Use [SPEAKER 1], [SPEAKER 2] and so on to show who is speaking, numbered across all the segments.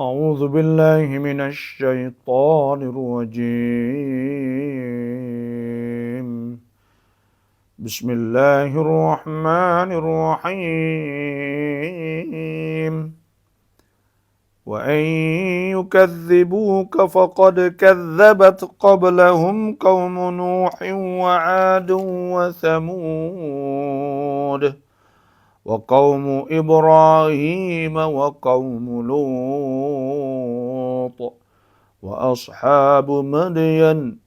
[SPEAKER 1] أعوذ بالله من الشيطان الرجيم. بسم الله الرحمن الرحيم. وإن يكذبوك فقد كذبت قبلهم قوم نوح وعاد وثمود وقوم إبراهيم وقوم لوط وأصحاب مدين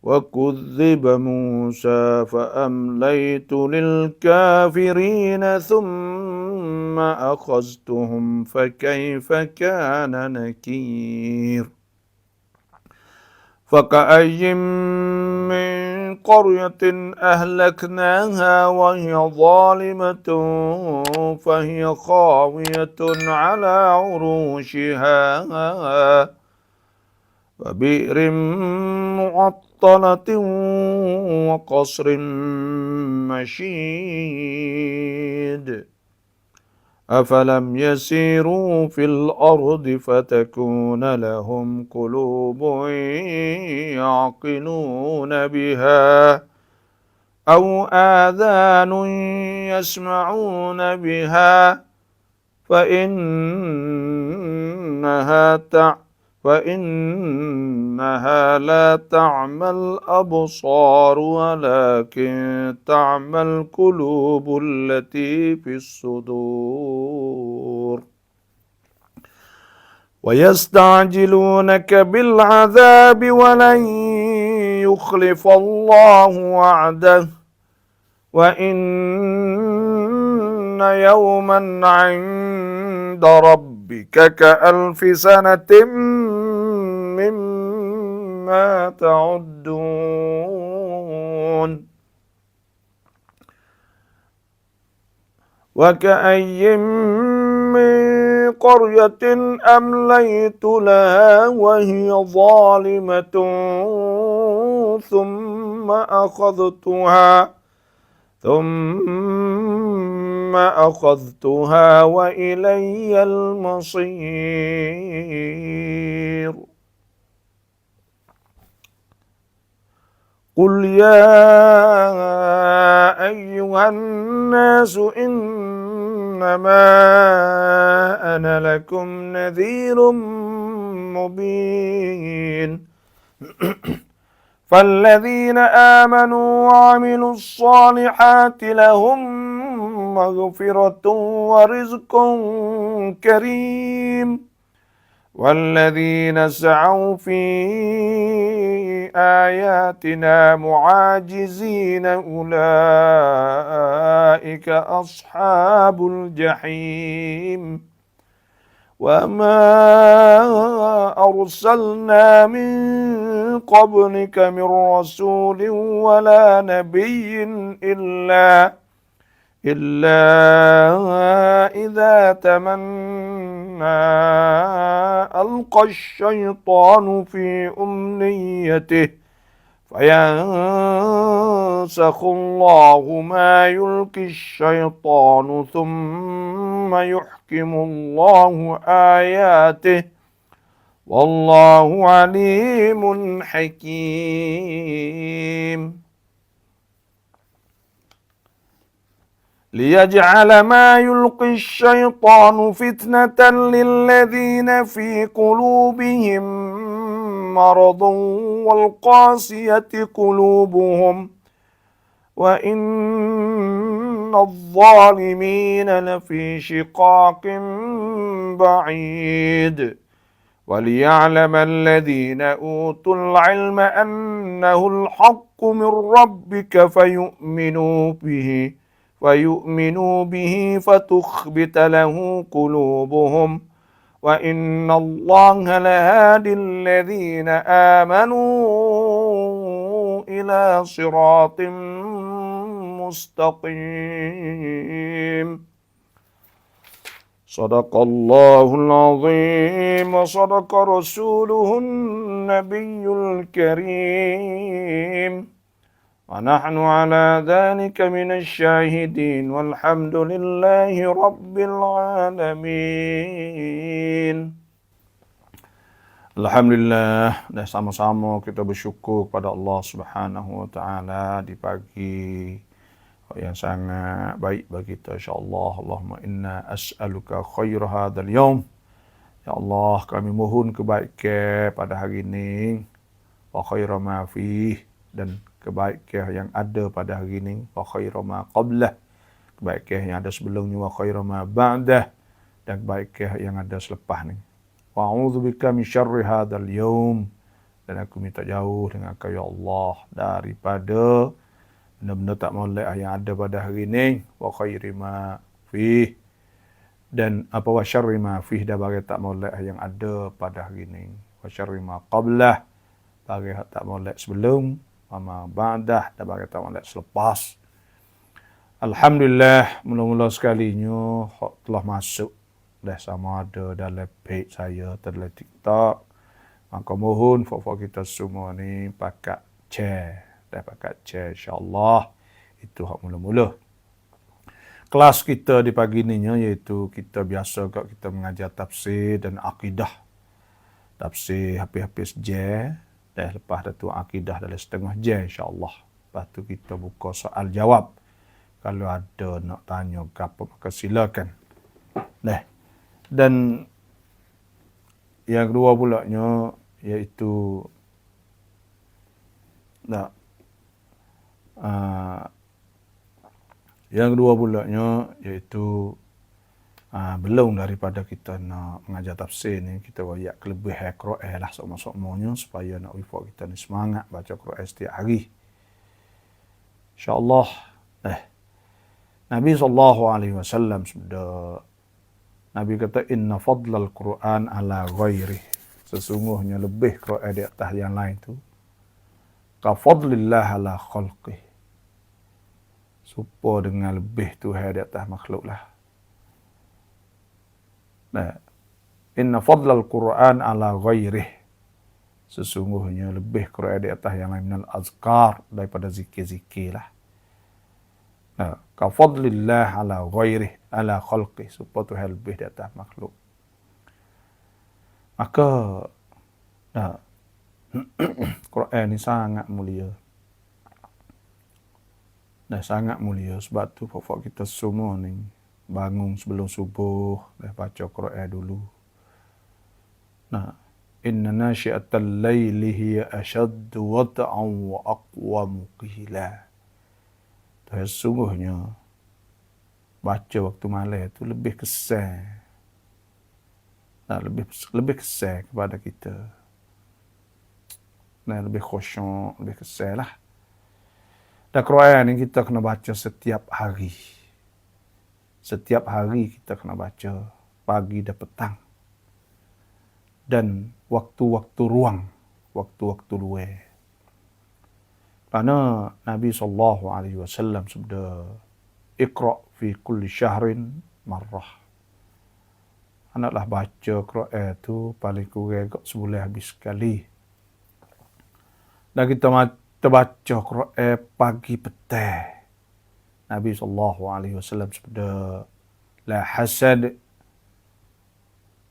[SPEAKER 1] وكذب موسى فأمليت للكافرين ثم أخذتهم فكيف كان نكير. فكأي من قرية أهلكناها وهي ظالمة فهي خاوية على عروشها وبئر معطلة وقصر مشيد. أفلم يسيروا في الأرض فتكون لهم قلوب يعقلون بها أو آذان يسمعون بها فإنها لا تعمى الأبصار ولكن تعمى القلوب التي في الصدور. ويستعجلونك بالعذاب ولن يخلف الله وعده وإن يوما عند ربك كألف سنة مما تعدون. وكأي من قرية أمليت لها وهي ظالمة ثم أخذتها وإلي المصير. قل يا أيها الناس إنما أنا لكم نذير مبين. فالذين آمنوا وعملوا الصالحات لهم مغفرة ورزق كريم. والذين سعوا في آياتنا معاجزين أولئك أصحاب الجحيم. وما أرسلنا من قبلك من رسول ولا نبي إلا إذا تمنى ألقى الشيطان في أمنيته فينسخ الله ما يلقي الشيطان ثم يحكم الله آياته والله عليم حكيم. ليجعل ما يلقي الشيطان فتنة للذين في قلوبهم مرض والقاسية قلوبهم وإن الظالمين لفي شقاق بعيد. وليعلم الذين أوتوا العلم أنه الحق من ربك فيؤمنوا به فتخبت له قلوبهم وإن الله لهادي الذين آمنوا إلى صراط مستقيم. صدق الله العظيم وصدق رسوله النبي الكريم ونحن على ذلك من الشاهدين والحمد لله رب العالمين. Alhamdulillah, dan sama-sama kita bersyukur kepada Allah Subhanahu wa taala di pagi yang sangat baik bagi kita, insya-Allah. Allahumma inna as'aluka khaira hadzal yaum. Ya Allah, kami mohon kebaikan pada hari ini, wa khaira ma fih, dan kebaikan yang ada pada hari ini, wa khaira ma qablah, kebaikan yang ada sebelumnya, wa khaira ma ba'dah, dan kebaikan yang ada selepas ni. Wa a'udzubika min syarri hadzal yaum, dan aku minta jauh dengan Kau ya Allah daripada benda-benda tak molek yang ada pada hari ini, wa khairi ma fih, dan apa wa syarri ma fih, dan bagi tak molek yang ada pada hari ini, wa syarri ma qablah, bagi tak molek sebelum, wa ma ba'dah, dan bagi tak molek selepas. Alhamdulillah, mula-mula sekalinya telah masuk dah sama ada dalam page saya dalam TikTok. Maka mohon fok-fok kita semua ni pakai share, dah pakai share, insya-Allah. Itu hak mula-mula. Kelas kita di pagi ni iaitu kita biasa kita mengajar tafsir dan akidah. Tafsir habis-habis je, dah lepas tu akidah dalam setengah je, insya-Allah. Lepas tu kita buka soal jawab. Kalau ada nak tanya ke apa, maka silakan. Dan yang kedua pulaknya iaitu belum daripada kita nak mengajar tafsir ni, kita wayak kelebihan Quran lah sama-samanya supaya nak wifak kita ni semangat baca Quran setiap hari. InsyaAllah. Nabi SAW sudah Nabi kata inna fadlal Quran ala ghairi. Sesungguhnya lebih Quran di atas yang lain tu. Ka fadlillah ala khalqih. Supo dengan lebih Tuhan di atas makhluk lah. Inna fadlal Quran ala ghairi. Sesungguhnya lebih Quran di atas yang lain minal azkar, daripada zikir-zikir lah. Ka fadlillah ala ghairi ala khalqih, supaya Tuhan lebih di atas makhluk. Maka Quran ni sangat mulia. Sangat mulia. Sebab tu pokok kita semua ni bangun sebelum subuh baca Quran dulu. Inna nasyi'atal laili hiya ashaddu wat'an wa aqwamu qila. Sesungguhnya baca waktu malam itu lebih kesan. Lebih kesan kepada kita. Lebih khusyuk, lebih kesan lah. Dan Quran ni kita kena baca setiap hari. Setiap hari kita kena baca, pagi dan petang. Dan waktu-waktu ruang, waktu-waktu luar. Karena Nabi SAW sudah iqra' fi kulli syahrin marrah. Anaklah baca Quran tu paling kurang sebulan habis sekali. Dan kita baca Quran pagi petang. Nabi SAW sudah la hasad.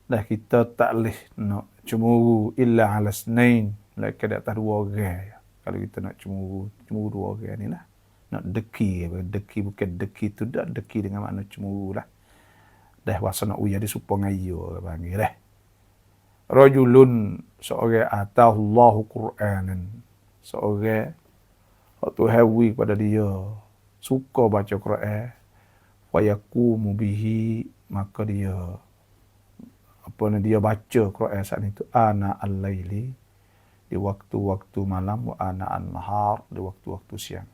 [SPEAKER 1] Dah kita tak boleh nak cemburu illa ala snain. Lagi di atas dua orang. Kalau kita nak cemburu dua orang ni lah. Nak deki bukan deki tu dah, deki dengan makna cemburu lah. Dah wasa nak uya di supong ayo panggil dah. Rajulun, seorang atahullahu Qur'anan. Seorang waktu hawi pada dia suka baca Quran, wa yaqumu bihi, maka dia dia baca Quran saat itu ana al-laili, di waktu-waktu malam, wa ana an-nahar, di waktu-waktu siang.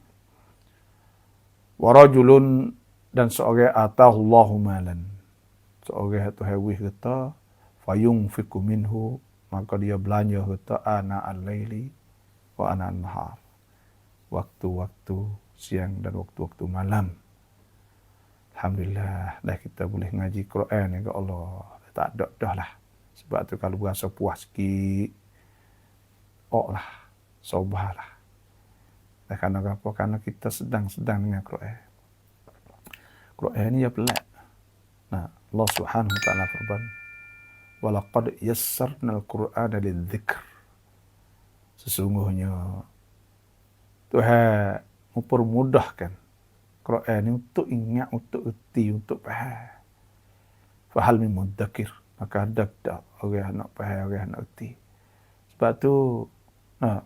[SPEAKER 1] Wa rajulun, dan seorang atahullahu malan. Seorang itu hawi kata fayunfiqu minhu, maka dia belanja kata ana al-laili wa ana an-nahar. Waktu-waktu siang dan waktu-waktu malam. Alhamdulillah, dah kita boleh ngaji Quran ya Allah. Tak ada dah lah. Sebab tu kalau berasa puas sikit, lah, sobah lah. Dan kerana apa? Kerana kita sedang-sedang dengan Quran. Quran ni ya pelat. Allah Subhanahu wa ta'ala firman, walaqad yassarnal Qur'ana lidzikr. Sesungguhnya Tuhan mempermudahkan Quran ini untuk ingat, untuk erti, untuk faham. Fahal min mudzakir. Maka ada tak orang nak faham, orang nak erti. Sebab tu nah,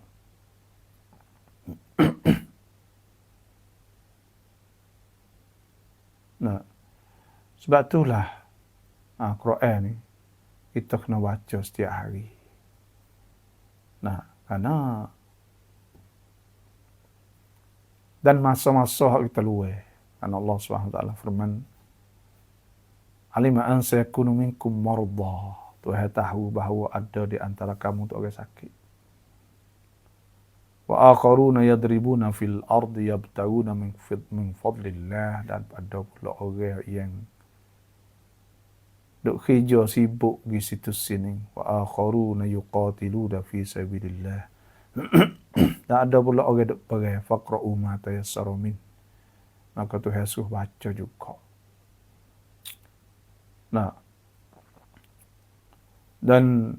[SPEAKER 1] nah, sebab itulah Quran ni kita kena baca setiap hari. Nah, karena dan masa-masa kita luar. Karena Allah SWT firman, Alima an sayakunu minkum mardah. Tuhan tahu bahawa ada di antara kamu tu orang sakit. Wa akharuna yadribuna fil ardi yabtaguna min fadlillah. Dan ada pula orang yang duk kerja sibuk di situ sini. Wa akharuna yuqatiluna fi sabilillah. Dan ada pula orang duk pergi faqra'u ma tayassara min. Maka Tuhan suruh baca juga. Nah, dan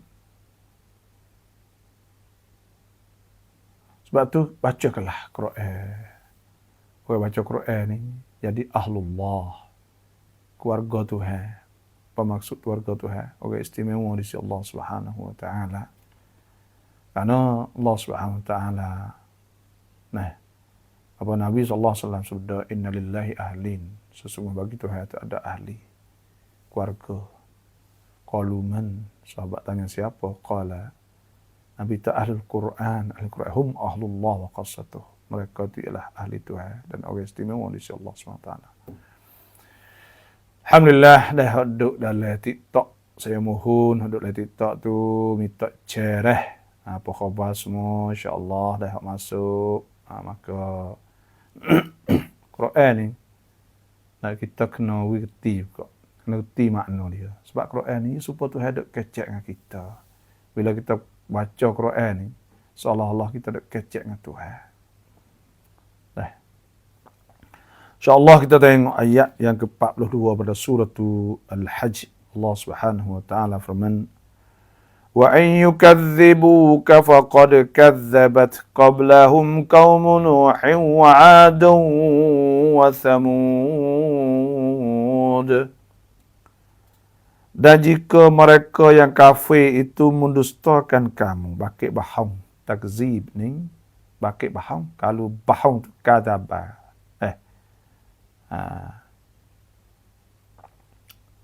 [SPEAKER 1] sebab tu bacakanlah Quran. Orang baca Quran ni jadi ahlullah, keluarga Tuhan. Pemaksud keluarga Tuhan, orang istimewa di sisi Allah Subhanahu wa taala. Karena Allah Subhanahu wa taala nah, apa Nabi sallallahu alaihi wasallam sabda, inna lillahi ahlin. Sesungguhnya bagi Tuhan itu ada ahli, keluarga. Qalu man? Sahabat tanya siapa? Qala Nabi ta ahlul Quran. Ahli Quran hum ahlullah wa qassatuh. Mereka itu ialah ahli Tuhan dan orang istimewa di sisi Allah SWT. Alhamdulillah dah duduk dalam TikTok. Saya mohon duduk dalam TikTok tu minta share apa khabar semua, insya-Allah dah masuk. Maka Quran ni kita kena wirti juga. Kena erti makna dia. Sebab Quran ni supaya Tuhan duk kecek dengan kita. Bila kita baca Quran ni, seolah-olah kita duk kecek dengan Tuhan. Dah. InsyaAllah kita tengok ayat yang ke-42 pada surah Al-Hajj. Allah Subhanahu wa taala firman, "Wa in yukadzibuka faqad kadzabat qablahum qaum Nuhin wa 'adun wa Thamud." Dan jika mereka yang kafir itu mendustakan kamu, bakit bahang, takzib ni, bakit bahang, kalau bahang tu kadzaba.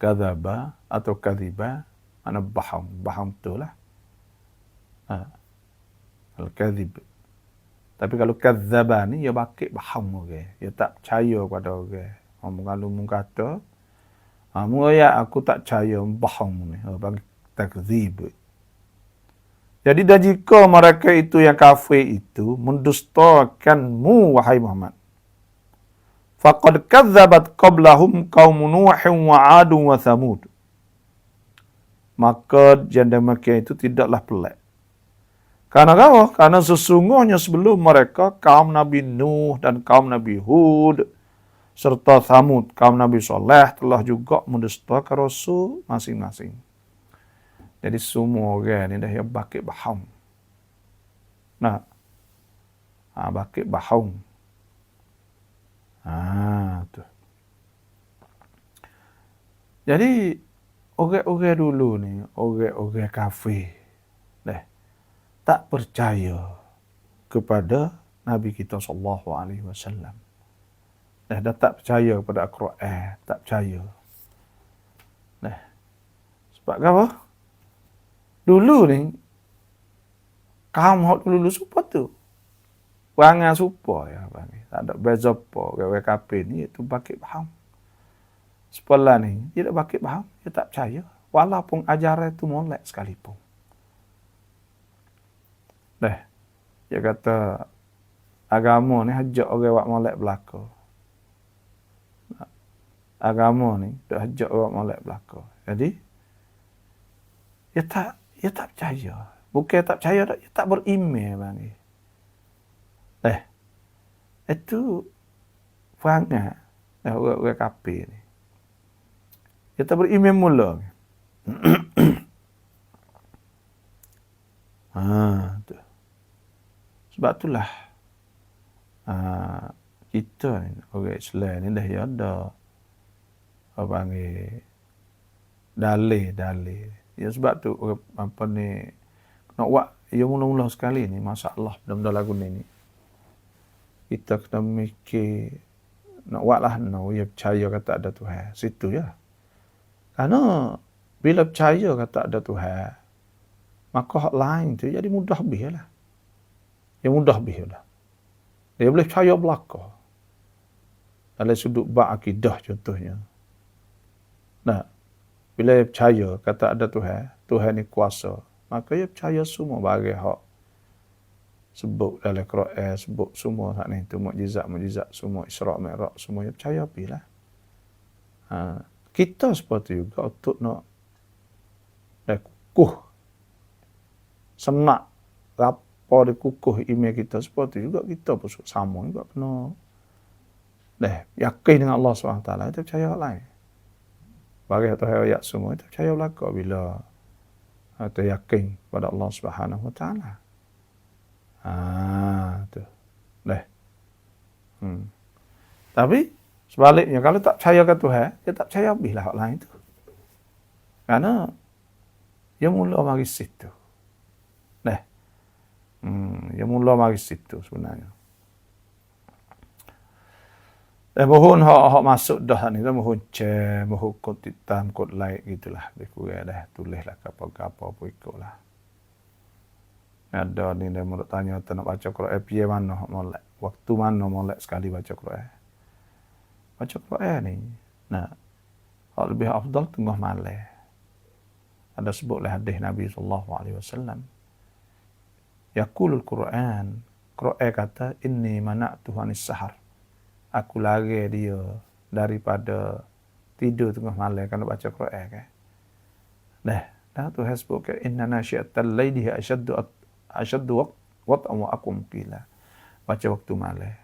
[SPEAKER 1] Kadzaba atau kadziba, mana bahang, bahang tu lah. Al-kadzib. Tapi kalau kadzaba ni, ya bakit bahang orang. Ya tak percaya pada orang. Kalau mu kata, mula aku tak percaya bohong ni, bagi takzib. Jadi dan jika mereka itu yang kafir itu mendustakanmu wahai Muhammad, faqad kadzabat qablahum qaum Nuhin wa 'adun wa Thamud. Maka janda Makkah itu tidaklah pelik. Karena apa? Karena sesungguhnya sebelum mereka kaum Nabi Nuh dan kaum Nabi Hud serta Thamud, kaum Nabi Saleh telah juga mendustakan Rasul masing-masing. Jadi semua orang ni dah yang bakit bahang. Nah, bakit bahang. Tu. Jadi orang-orang dulu ni, orang-orang kafir, tak percaya kepada Nabi kita sallallahu alaihi wasallam. Dah tak percaya kepada Al-Quran, tak percaya. Sebab apa? Dulu ni, kaum hak dulu supa tu. Perangai supa ya, tak ada beza apa. Orang kafir ni, itu bakit faham. Sebelah ni, dia tak bakit faham, dia tak percaya. Walaupun ajaran itu molek sekalipun. Dia kata, agama ni hajak orang buat molek belaka. Agama ni dah hajak orang molek belaka. Jadi dia tak percaya. Bukan tak percaya dah, dia tak beriman bang. Itu perangai orang kafir ni. Dia tak beriman mula. Tu. Sebab itulah kita ni, orang Islam ni dah ada apa panggil dalih. Ya sebab tu apa ni nak buat ya mula-mula sekali ni masalah benda lagu ni. Kita kena mikir nak buat lah ya percaya kata ada Tuhan. Situ ya. Karena bila percaya kata ada Tuhan, maka hak lain tu jadi mudah lebih lah. Ya mudah lebih lah. Dia boleh percaya belaka. Dalam sudut bab akidah contohnya. Nah, bila dia percaya kata ada Tuhan ni kuasa, maka dia percaya semua bagi hak sebut dalam Quran, sebut semua hak ni tu mukjizat semua Isra' Mi'raj semua dia percaya apilah. Kita seperti juga untuk nak kukuh semak apa dia kukuh iman kita seperti juga kita pun sama juga kena yakin dengan Allah SWT itu percaya hak lain. Bagi ayat semua itu percaya belaka bila kita yakin pada Allah Subhanahu Wa Taala. Tu. Tapi sebaliknya kalau tak percaya ke Tuhan, dia tak percaya habislah hak lain tu. Karena dia mula mari situ. Dia mula mari situ sebenarnya. Mohon hak masuk dah ni tu mohon share, mohon kod hitam, kod like gitulah. Lebih kurang dah tulislah apa-apa pun ikutlah. Ada ni dia mau tanya nak baca Quran piye mana hak molek. Waktu mana molek sekali baca Quran. Baca Quran ni. Nah, hak lebih afdal tengah malam. Ada sebutlah hadis Nabi sallallahu alaihi wasallam. Yaqulul Quran kata inni mana'tu anis sahar. Aku lari dia daripada tidur tengah malam kalau baca Quran kan. Dah Tuhan sebut ke inna nasyiatal laili asyaddu wat'an wa aqwam qila. Baca waktu malam.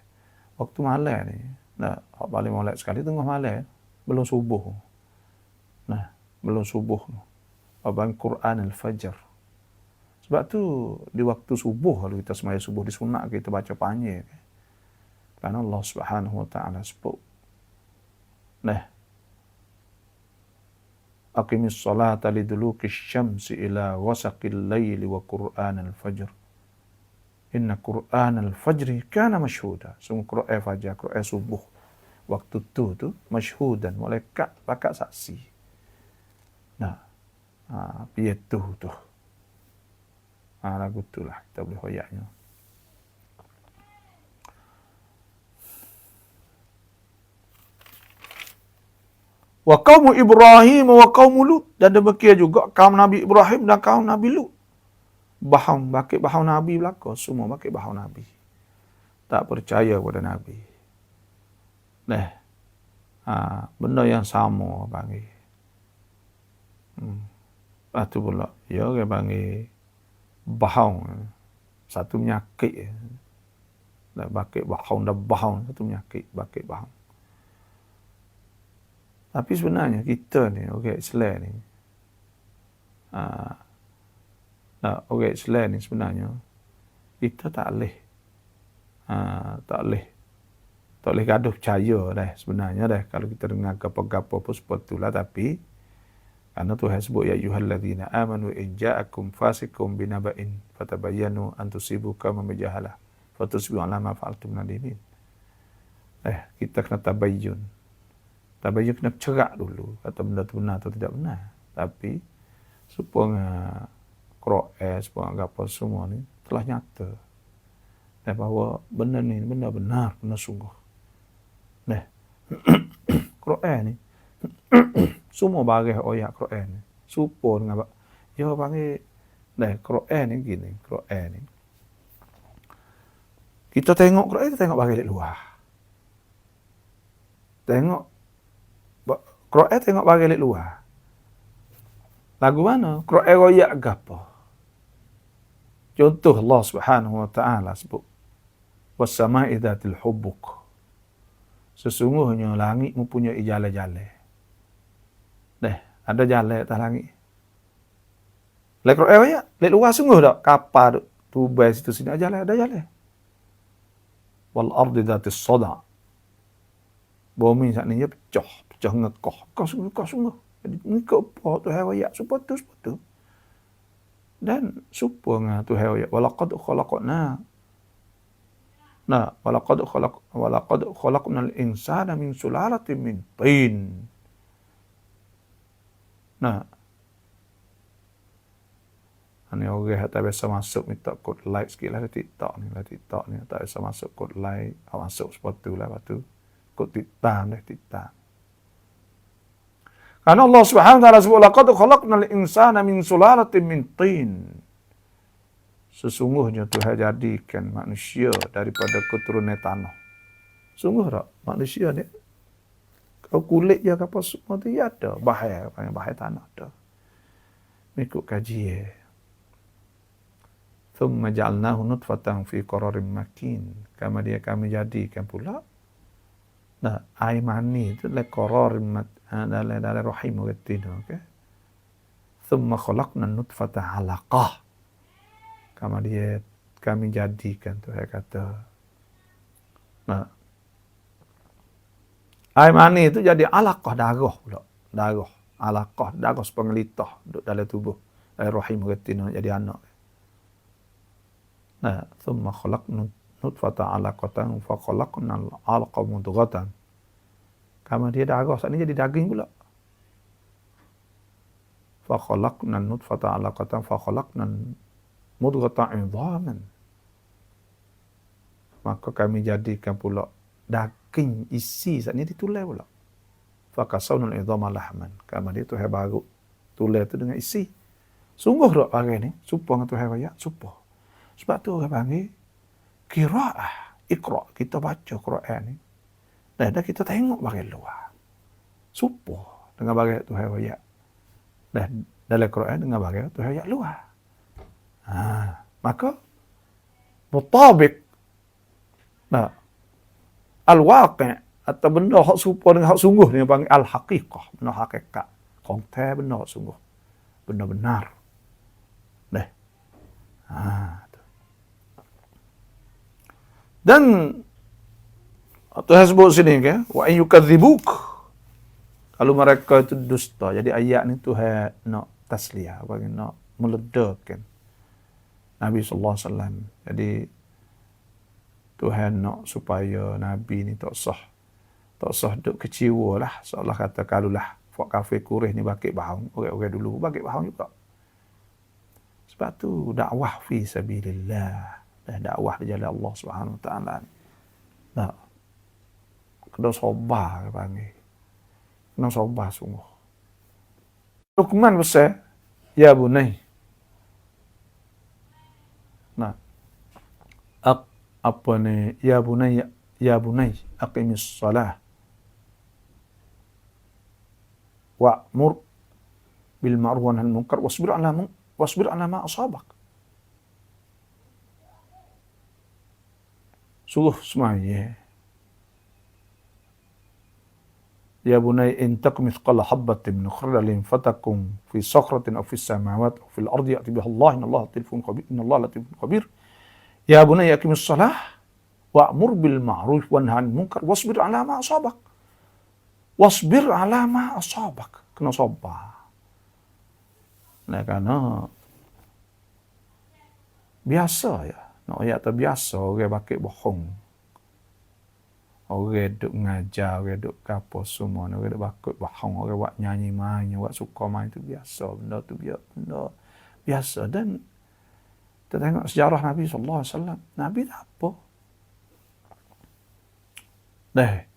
[SPEAKER 1] Waktu malam ni hak paling molek sekali tengah malam belum subuh. Belum subuh. Abang Quran al-Fajr. Sebab tu di waktu subuh kalau kita sembahyang subuh disunat kita baca panjang. Karena Allah Subhanahu Wa Taala sebut. Aqimis salata liduluki syamsi ila wasaqil laili wa Quran al-Fajr. Inna Quran al-Fajri kana mashhuda. Sungguh Quran Fajar, Quran subuh. Waktu tu masyhudan, malaikat pakat saksi. Piye tu. Lagu tu lah kita boleh hoyaknya. Wa qaumu Ibrahim wa qaumu Lut. Dan demikian juga kaum Nabi Ibrahim dan kaum Nabi Lut. Bakit bahau Nabi belaka. Semua bakit bahau Nabi. Tak percaya pada Nabi. Benda yang sama panggil. Lepas tu pula. Ya orang panggil bahau. Satu penyakit. Bakit bahau dah bahau. Satu penyakit. Bakit bahau. Tapi sebenarnya kita ni, orang Islam ni, orang Islam ni sebenarnya, kita tak boleh gaduh percaya dah sebenarnya dah. Kalau kita dengar gapo-gapo pun seperti itulah. Tapi, karena Tuhan sebut, ya ayyuhalladzina amanu in ja'akum fasikum binaba'in fatabayyanu an tusibu qauman bijahalah fatusbihu ala ma fa'altum nadimin. Kita kena tabayyun. Tabayyun kena cerak dulu. Kata benda tu benar atau tidak benar. Tapi, supaya Quran, supaya apa semua ni telah nyata. Dan bahawa benda ni, benda benar, benda sungguh. Quran ni, semua baris ayat Quran ni. Supaya dengan dia panggil, Quran ni gini, Quran ni. Kita tengok Quran, kita tengok baris luar. Tengok Quran tengok bagi lihat luar. Lagu mana? Quran royak gapo? Contoh Allah Subhanahu Wa Taala sebut was-sama'i dzatil hubuk. Sesungguhnya langit mempunyai jalan-jalan. Ada jalan atas langit. Lek ya, lek luas sungguh dak kapal tubai situ sini aja lah, ada jalan. Wal ardi dzatis sada. Bumi saat ini pecah ngekoh. Kau sungguh. Jadi ngikut apa tu hewaya supaya tu. Dan supaya tu hewaya walaqad khalaqna. Nah, walaqad khalaqnal insana min sulalatin min tin. Nah, ini orang yang tak biasa masuk minta kod like sikit lah TikTok ni. Tak biasa masuk kod like. Masuk sepatu lah lepas tu. Kod TikTok. Karena Allah Subhanahu wa taala sebut laqad khalaqnal insana min sulalatin min tin. Sesungguhnya Tuhan jadikan manusia daripada keturunan tanah. Sungguh tak manusia ni kau kulit je apa semua tu ya ada bahaya tanah dah. Ikut kajian. Thumma ja'alnahu nutfatan fi qararin makin. Kami jadikan pula nah, air mani itu le qararin dalam rahim betina, okey. Thumma khalaqna nutfata 'alaqah. Kami jadikan tu saya kata. Nah. Air mani itu jadi 'alaqah darah pula. Darah, 'alaqah, darah sepenglitah duduk dalam tubuh rahim betina jadi anak. Nah, thumma khalaqna nutfata 'alaqatan fa khalaqna al-'alaqa mudghatan. Kama dia darah saat ni jadi daging pula. Fa khalaqna nutfata 'alaqatan fa khalaqna mudghata 'idhaman. Maka kami jadikan pula daging isi saat ni ditulai pula. Fa kasawna al-'idhama lahman. Kama dia tu baru tulai tu dengan isi. Sungguh tak panggil ni? Supaya tu raya, supaya. Sebab tu orang panggil qiraah, iqra. Kita baca Quran ni. Dan kita tengok bagian luar. Supo dengan bagian Tuhan ayat. Dan dalam Quran dengan bagian Tuhan ayat luar. Maka mutabik nah, al-waqi' atau benda hak serupa dengan hak sungguh ni panggil al-haqiqah, benda hakikat. Konten benda hak sungguh. Benda benar. Dan Tuhan sebut sini kan, wa in yukadzibuk. Kalau mereka itu dusta. Jadi ayat ni Tuhan nak tasliyah, bagi nak meledakan Nabi sallallahu alaihi wasallam. Jadi Tuhan nak supaya Nabi ni tak sah duk kecewa lah. Seolah kata kalulah fak kafir Quraisy ni bakit bahang, orang-orang dulu bakit bahang juga. Sebab tu dakwah fi sabilillah. Dakwah di jalan Allah Subhanahu wa taala. Nah. Kena sabar panggil. Kena sabar sungguh. Luqman besar, ya bunai. Nah. Apa ni? Ya bunai, aqimis salah. Wa'mur bil ma'ruf wa nahy 'anil munkar wasbir 'ala ma asabak. Sungguh semuanya. Ya bunai in takum mithqala habbatin min khardalin fatakum fi sakhratin aw fis samawati aw fil ardi ya'ti biha Allah innallaha latifun khabir. Ya bunai aqimis shalah wa'mur bil ma'ruf wa nahy 'anil munkar wasbir 'ala ma asabak. Wasbir 'ala ma asabak. Kena sabar. Nah, karena biasa ya. Nak ayat terbiasa orang bakit bohong. Orang duk ngajar, orang duk kapal semua, orang duk bakut bohong, orang buat nyanyi main, buat suka main tu biasa, benda tu benda biasa. Dan kita tengok sejarah Nabi sallallahu alaihi wasallam, Nabi tak apa.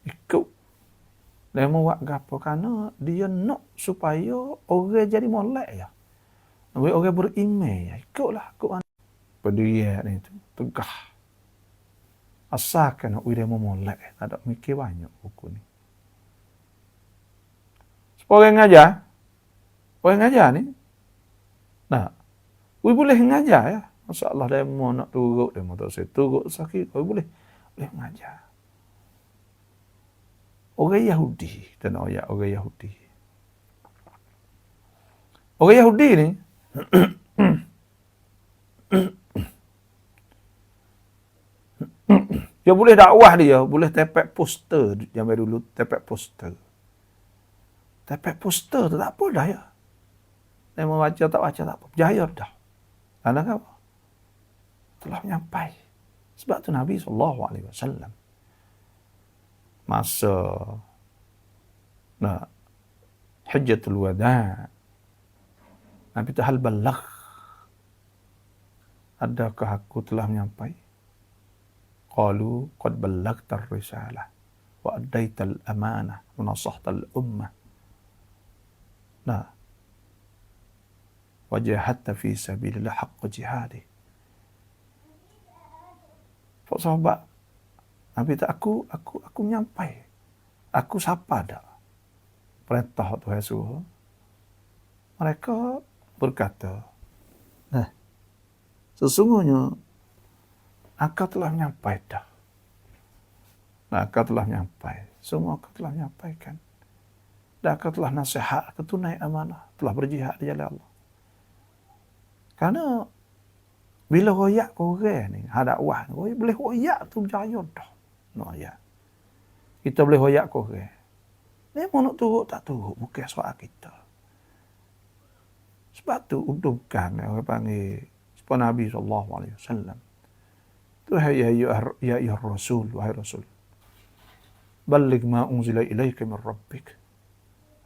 [SPEAKER 1] Ikut. Dia mau buat apa kerana dia nak supaya orang jadi molek ya. Orang beriman ya. Ikutlah, ikut peduli ni tu tegah. Asalkan nak dia mau molek, tak ada mikir banyak buku ni. Orang ngajar ni. Nah, boleh ngajar ya. Masalah dia mau nak turut, dia mau tak saya turut sakit, boleh ngajar. Orang Yahudi, kita nak ayat orang Yahudi. Orang Yahudi ni Dia boleh dakwah dia, boleh tepek poster zaman dulu, tepek poster. Tepek poster tu tak apa dah ya. Dia mau baca tak baca tak apa, berjaya dah. Karena apa? Telah nyampai. Sebab tu Nabi SAW masa Hajjatul Wada, Nabi tu hal balagh. Adakah aku telah menyampai? Qalu qad ballaghta ar-risalah wa addaita al-amanah wa nasahta al-ummah. Wa jahadta fi sabilillah haqqa jihadih. Pak sahabat, Nabi tak aku menyampai. Aku sapa dah. Perintah Tuhan suruh. Mereka berkata, sesungguhnya engkau telah menyampai dah. Engkau telah menyampai. Semua engkau telah menyampaikan. Dan engkau telah nasihat, engkau tunai amanah, telah berjihad di jalan Allah. Karena bila royak korang ni, dakwah ni, boleh royak tu berjaya dah. Kita boleh royak korang. Ni mau nak turut tak turut, bukan soal kita. Sebab tu udukan orang panggil sebab Nabi SAW. Tu ya Rasul, wahai Rasul. Balligh ma unzila ilaika min rabbik.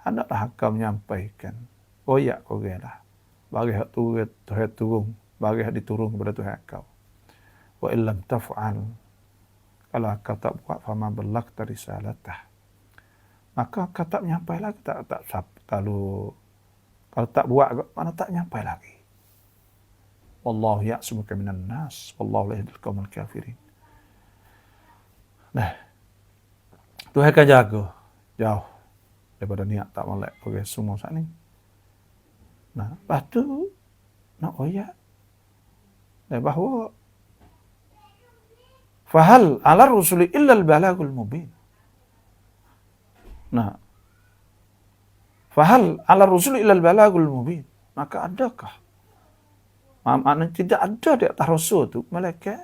[SPEAKER 1] Hendaklah engkau menyampaikan. Royak korang lah. Bagi hak turun, bagi hak diturun kepada Tuhan kau. Wa illam taf'al, kalau kau tak buat, fama ballaghta risalatah, maka kau tak menyampai lagi. Kalau tak buat, mana tak menyampai lagi. Wallahu ya'sumuka minan nas, wallahu la yahdil qaumal kafirin. Tuhan akan jaga jauh daripada niat tak molek bagi semua saat ni. Lepas tu nak royak bahawa fahal ala rusuli illa al-balagul mubin. Fahal ala rusuli illa al-balagul mubin. Maka adakah? Maknanya tidak ada di atas Rasul tu malaikat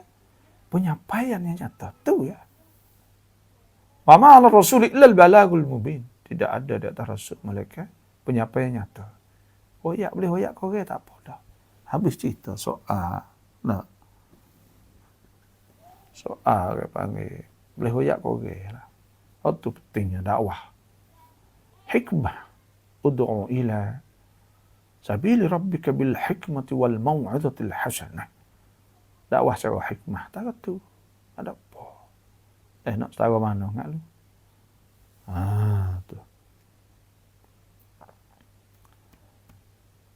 [SPEAKER 1] penyampaian yang nyata. Tu ya. Wa ma ala rasuli illa al-balagul mubin. Tidak ada di atas Rasul malaikat penyampaian nyata. Hoyak boleh hoyak korang tak apa dah. Habis cerita soal. Soal dia panggil. Boleh hoyak korang lah. Itu pentingnya dakwah. Hikmah. Ud'u ila sabili rabbika bil hikmati wal maw'idhatil hasanah. Dakwah secara hikmah. Tak tu. Ada apa? Nak setara mana ingat lu? Tu.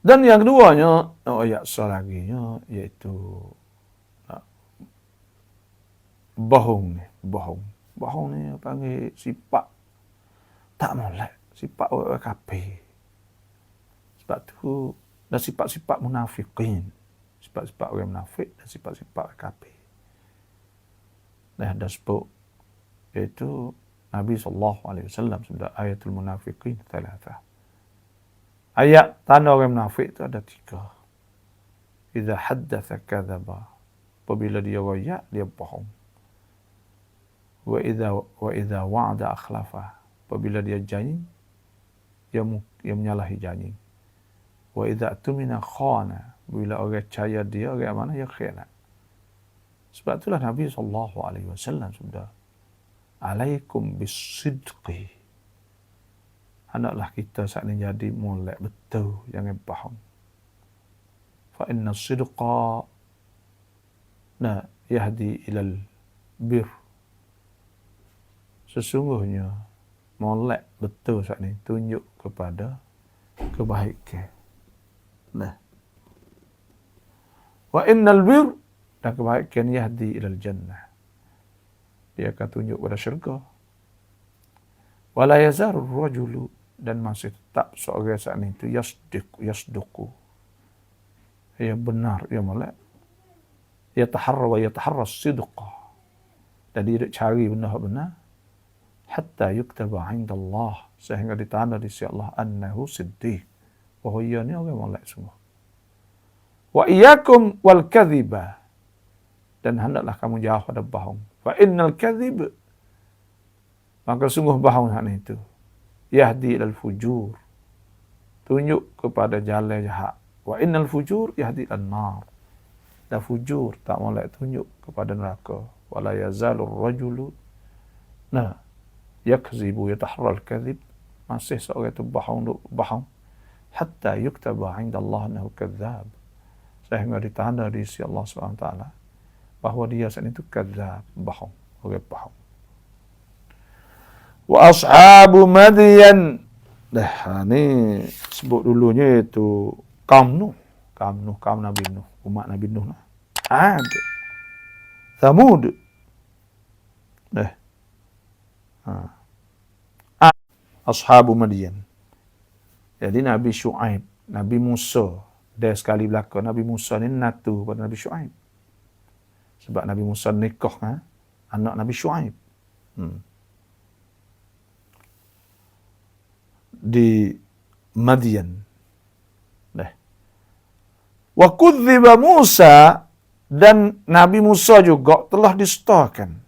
[SPEAKER 1] Dan yang keduanya, ayat lagi iaitu bohong ni. Bohong ni panggil sifat tak molek, sifat orang kafir. Sebab tu dan sifat-sifat munafikin, sifat-sifat orang munafik dan sifat-sifat orang kafir. Dan ada sebut iaitu Nabi SAW sudah ayatul munafikin thalatha. Ayat tanda orang munafik itu ada 3. Idza haddatha kadzaba. Apabila dia royak, dia bohong. Wa idza wa'ada akhlafa. Apabila dia janji, dia menyalahi janji. Wa idza tumina khana. Bila orang percaya dia, orang mana dia khianat. Sebab itulah Nabi SAW sudah alaikum bisidqi. Hendaklah kita saat ini jadi molek betul, jangan bohong. Fa inna sidqa yahdi ilal bir. Sesungguhnya molek betul saat ini tunjuk kepada kebaikan. Wa innal bir, dan kebaikan yahdi ilal jannah. Dia akan tunjuk kepada syurga. Wala yazarur rajulu, dan masih tetap seorang saat itu yasduku. Ia benar, ia molek. Ia taharra sidqa. Dan dia cari benda benar. Hatta yuktaba indallah, sehingga ditanda di sisi Allah annahu siddiq. Bahawa ia ni orang molek semua. Wa iyyakum wal kadhiba. Dan hendaklah kamu jauh pada bohong. Fa innal kadhib, maka sungguh bohong itu yahdi ilal fujur, tunjuk kepada jalan jahat. Wa innal fujur yahdi ilan nar. Dan fujur tak molek tunjuk kepada neraka. Wala yazalur rajulu yakzibu yataharral kadhib, masih seorang itu bohong hatta yuktaba 'inda Allah annahu kadzdzab, sehingga ditanda di sisi Allah Subhanahu wa taala bahwa dia saat itu kadzdzab, bohong, orang bohong. Wa ashabu madyan, ni sebut dulunya itu kaum Nuh, kaum Nabi Nuh, umat Nabi Nuh. Ad, Thamud. Ashabu Madyan. Jadi Nabi Syuaib, Nabi Musa, dia sekali belakang Nabi Musa ni natu pada Nabi Syuaib. Sebab Nabi Musa nikah anak Nabi Syuaib. Di Madyan. Wa kudziba Musa, dan Nabi Musa juga telah distakan.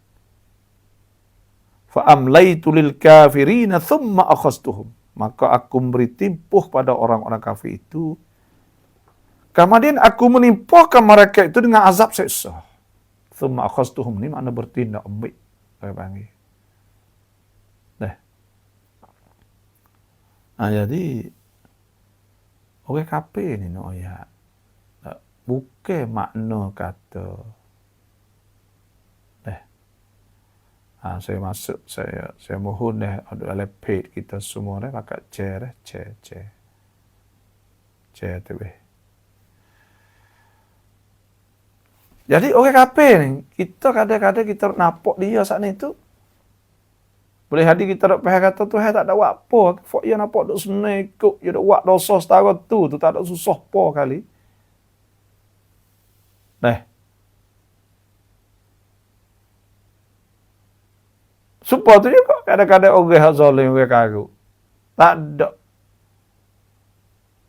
[SPEAKER 1] Fa amlaitu lil kafirina thumma akhastuhum, maka aku beri timpuh pada orang-orang kafir itu, kemudian aku menimpakan mereka itu dengan azab seksa. Thumma akhastuhum ni makna bertindak baik, saya panggil. Jadi orang kafir ni nak ayat bukan makna kata saya masuk, saya mohon dalam page kita semua pakai chair tu. Jadi orang kafir ni, kita kadang-kadang kita nampak dia saat ni tu, boleh hadir kita nak faham kata Tuhan tak ada buat apa, fok dia nampak duk senang ikut, dia duk buat dosa setara tu tak ada susah apa kali. Supaya tu juga kadang-kadang orang zalim, orang karut. Tak ada.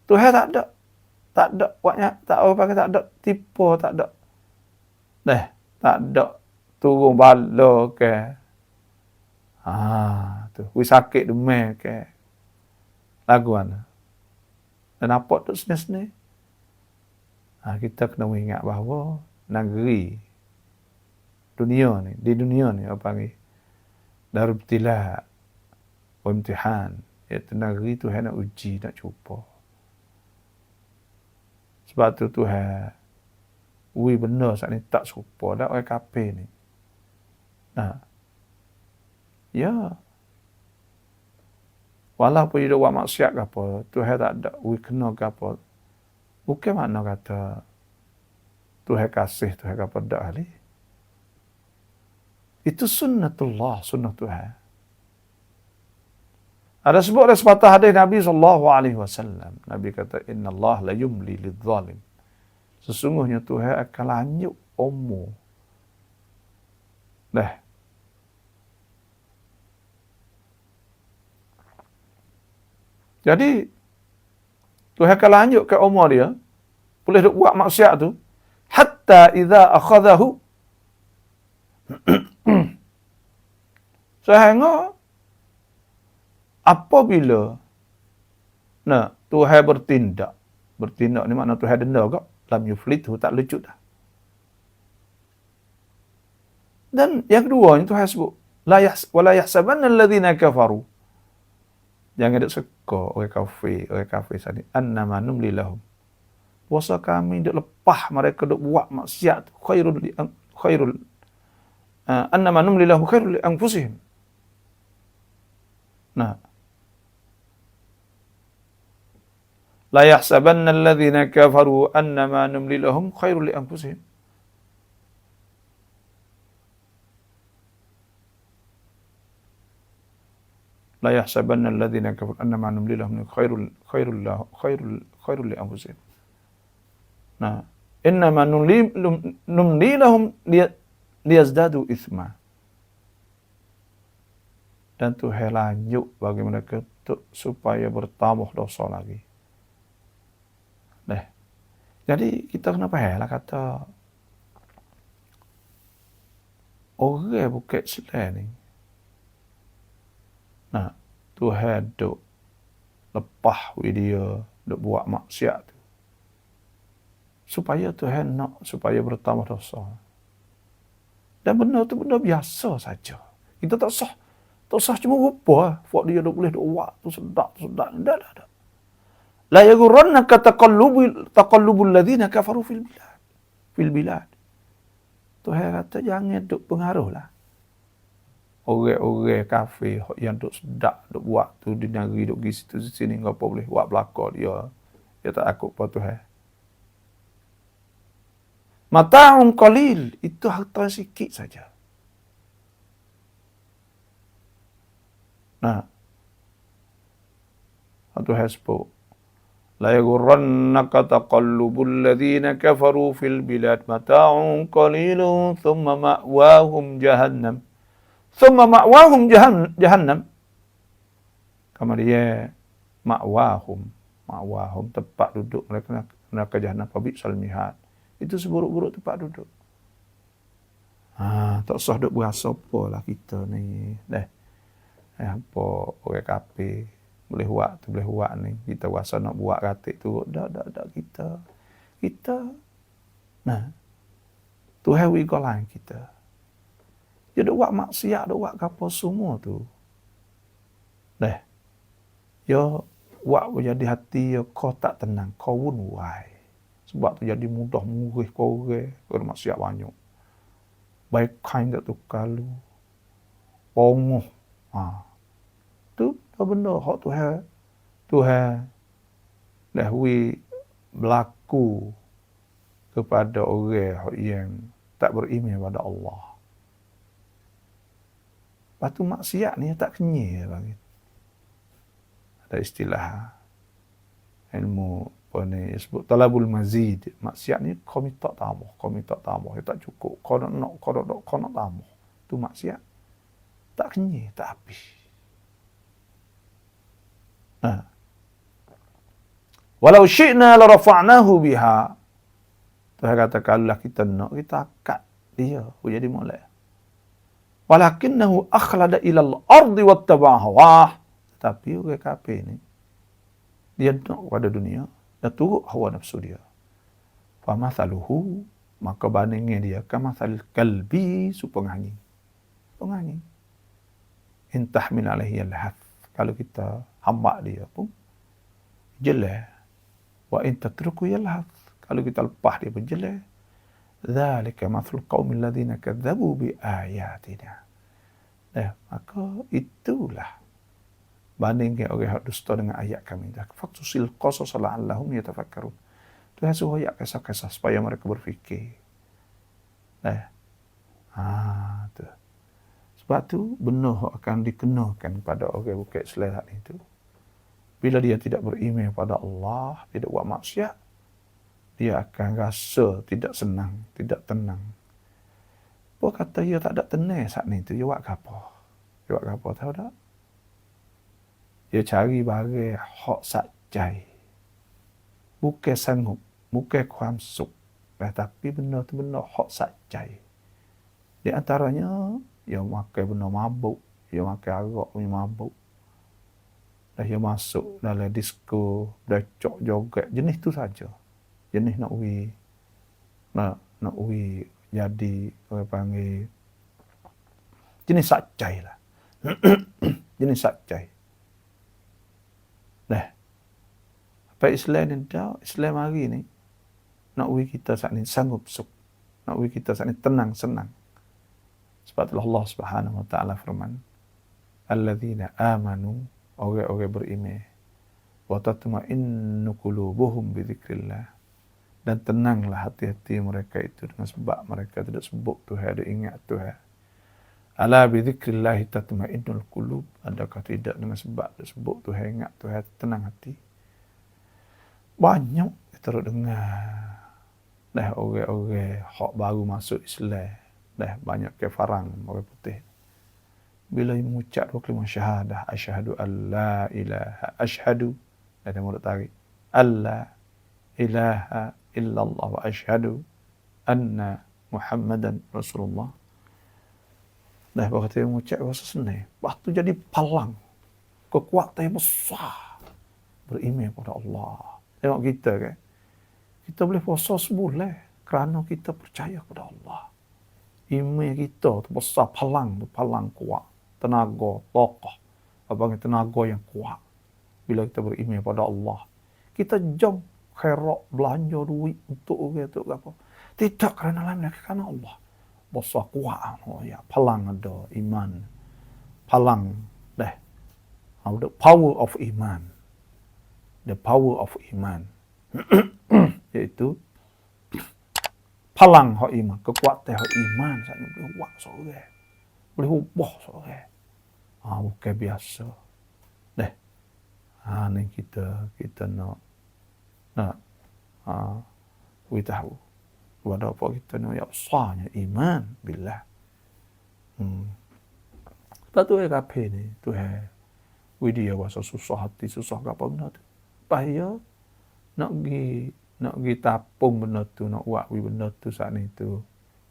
[SPEAKER 1] Tuhan tak ada. Tak ada. Buatnya, tak apa pakai tak ada. Tipu, tak ada. Tak ada. Turun bala ke. Tu. Wih sakit demam ke. Lagu mana. Dan nampak tu seni-seni. Kita kena ingat bahawa negeri dunia ni, di dunia ni apa panggil darul ibtila wa imtihan, iaitu negeri Tuhan nak uji, nak cuba. Sebab tu Tuhan benar saat ni tak serupa dah orang kafir ni. Ya, walaupun dia buat maksiat ke apa, Tuhan tak ada kena ke apa, bukan makna kata Tuhan kasih, Tuhan apa dak kali. Itu sunnatullah, sunnah Tuhan. Ada sebut ada sepatah hadis Nabi SAW. Nabi kata, Inna Allah la yumli lidzalim. Sesungguhnya Tuhan akan lanjut umur. Jadi, Tuhan akan lanjut ke umur dia. Boleh duk buat maksiat tu. Hatta idza akhadahu, sehingga apabila Tuhan bertindak ni makna Tuhan denda ke, lam yuflithu, tak lucut dah. Dan yang kedua ni Tuhan sebut wala yahsabanna alladhina kafaru, jangan duk seka orang kafir sani annama numli lahum, puasa kami duk lepah mereka duk buat maksiat, khairul annama numli lahum khairul li anfusihim. La yahsabanna alladhina kafaru annama numli lahum khairul li anfusihim. La yahsabanna alladhina kafaru annama numli lahum khairul li anfusihim. Innama numli lahum liyazdadu ithma. Dan Tuhan lanjut bagi mereka supaya bertambah dosa lagi. Jadi kita kena faham lah kata orang bukan Islam ni. Nah, Tuhan duk lepah dia duk buat maksiat tu. Supaya Tuhan nak supaya bertambah dosa. Dan benda tu benda biasa saja. Kita tak sah. Tak sah cuma rupa lah. Fak dia duk boleh duk buat tu sedap. Tak. La yaghurrannaka taqallubul ladzina kafaru fil bilad. Tuhan kata jangan duk pengaruh lah. Orang-orang kafir yang duk sedap duk buat tu di negeri duk pergi situ sini apa boleh buat belaka dia. Dia tak takut pada Tuhan. Mata'un qalil, itu harta sikit saja. Nah, Tuhan sebut la yaghurrannaka taqallubul ladzina kafaru fil bilad mata'un qalilun thumma ma'wahum jahannam. Thumma ma'wahum jahannam. Kemudian ma'wahum tempat duduk mereka neraka jahannam bi'sal mihad. Itu seburuk-buruk tempat duduk. Tak usah duk berasa apalah kita ni. Apa orang kafir boleh buat ni. Kita rasa nak buat katik tu. Tak kita. Nah, Tuhan wigolan kita. Dia duk buat maksiat, duk buat apa semua tu. Ya, buat jadi hati kau tak tenang, kau wunwai. Sebab tu jadi mudah murih kau orang maksiat banyak. Baik kain tak tu kalu. Pongoh. Tu benda hak Tuhan dah berlaku kepada orang yang tak beriman pada Allah. Lepas tu maksiat ni tak kenyai bagi. Ada istilah ilmu apa ni sebut talabul mazid. Maksiat ni kau minta tambah. Dia tak cukup. Kau nak tambah. Tu maksiat. Tak kenyai, tak habis. Walau syi'na la rafa'nahu biha. Tuhan kata kalau kita nak, kita angkat dia jadi molek. Walakinnahu akhlada ilal ardi wattaba'a hawah. Tapi orang kafir ni dia nak pada dunia dan turut hawa nafsu dia. Fa mathaluhu, maka bandingnya dia kamathal kalbi supengangin. Pengangin. In tahmil alaihi alhath. Kalau kita hamba dia pun jelas. Wa in tatruku yalhath. Kalau kita lepas dia pun jelas. Dzalika mathlul qaumil ladzina kadzdzabu bi ayatina. Maka itulah bandingkan orang yang dusta dengan ayat kami. Faktusil qasas la'allahum yatafakkarun. Tuhan suruh ayat kisah-kisah supaya mereka berfikir. Tu. Sebab tu benar akan dikenakan pada orang bukan Islam itu. Bila dia tidak beriman pada Allah, tidak buat maksiat, dia akan rasa tidak senang, tidak tenang. Apa kata dia tak ada tenang saat ni tu, dia buat apa? Tahu tak? Dia cari barang hak sakjai. Bukan sanggup, bukan kuam suk. Tapi benda tu benda hak sakjai. Di antaranya, dia makan benda mabuk. Dia makan arak punya mabuk. Dia masuk dalam disko, becok joget. Jenis tu saja. Jenis nak jadi, orang panggil, jenis sakjai lah. Jenis sakjai. Apa Islam ni dah, Islam hari ni nak kita saat ni sanggup suk, nak kita saat ni tenang senang. Sebab Allah Subhanahu wa taala firman, alladzina amanu, orang-orang beriman, wa tatma'innu qulubuhum bi dzikrillah, dan tenanglah hati-hati mereka itu dengan sebab mereka tidak sebut Tuhan, tidak ingat Tuhan. Ala bi dzikrillah tatma'innul qulub, adakah tidak dengan sebab sebut Tuhan, ingat Tuhan, tenang hati. Banyak kita dengar orang-orang hak baru masuk Islam, banyak kafaran orang putih. Bila mengucap dua kalimah syahadah, asyhadu alla ilaha, asyhadu, ada mulut tarik, alla ilaha illallah wa asyhadu anna Muhammadan Rasulullah. Dah berkata mengucap bahasa senang. Waktu jadi palang. Kekuatan yang besar. Beriman kepada Allah. Tengok kita kan. Kita boleh puasa sebulan kerana kita percaya kepada Allah. Iman kita tu besar, palang tu palang kuat. Tenaga, tokoh. Apa tenaga yang kuat. Bila kita beriman kepada Allah. Kita jom khairat belanja duit untuk orang tu apa. Tidak kerana lain kerana Allah. Besar kuat. Oh ya, palang ada iman. Palang dah. The power of iman. The power of iman. Iaitu palang hak iman, kekuatan hak iman saja boleh buat seorang. Boleh ubah seorang. Bukan biasa. Dah. Ni kita nak beritahu kepada apa kita nak yang besarnya iman billah. Sebab tu kafir ni, tu dia rasa susah hati, susah ke apa benda tu. Bahaya nak pergi tapung benda tu, nak buat benda tu saat ni tu.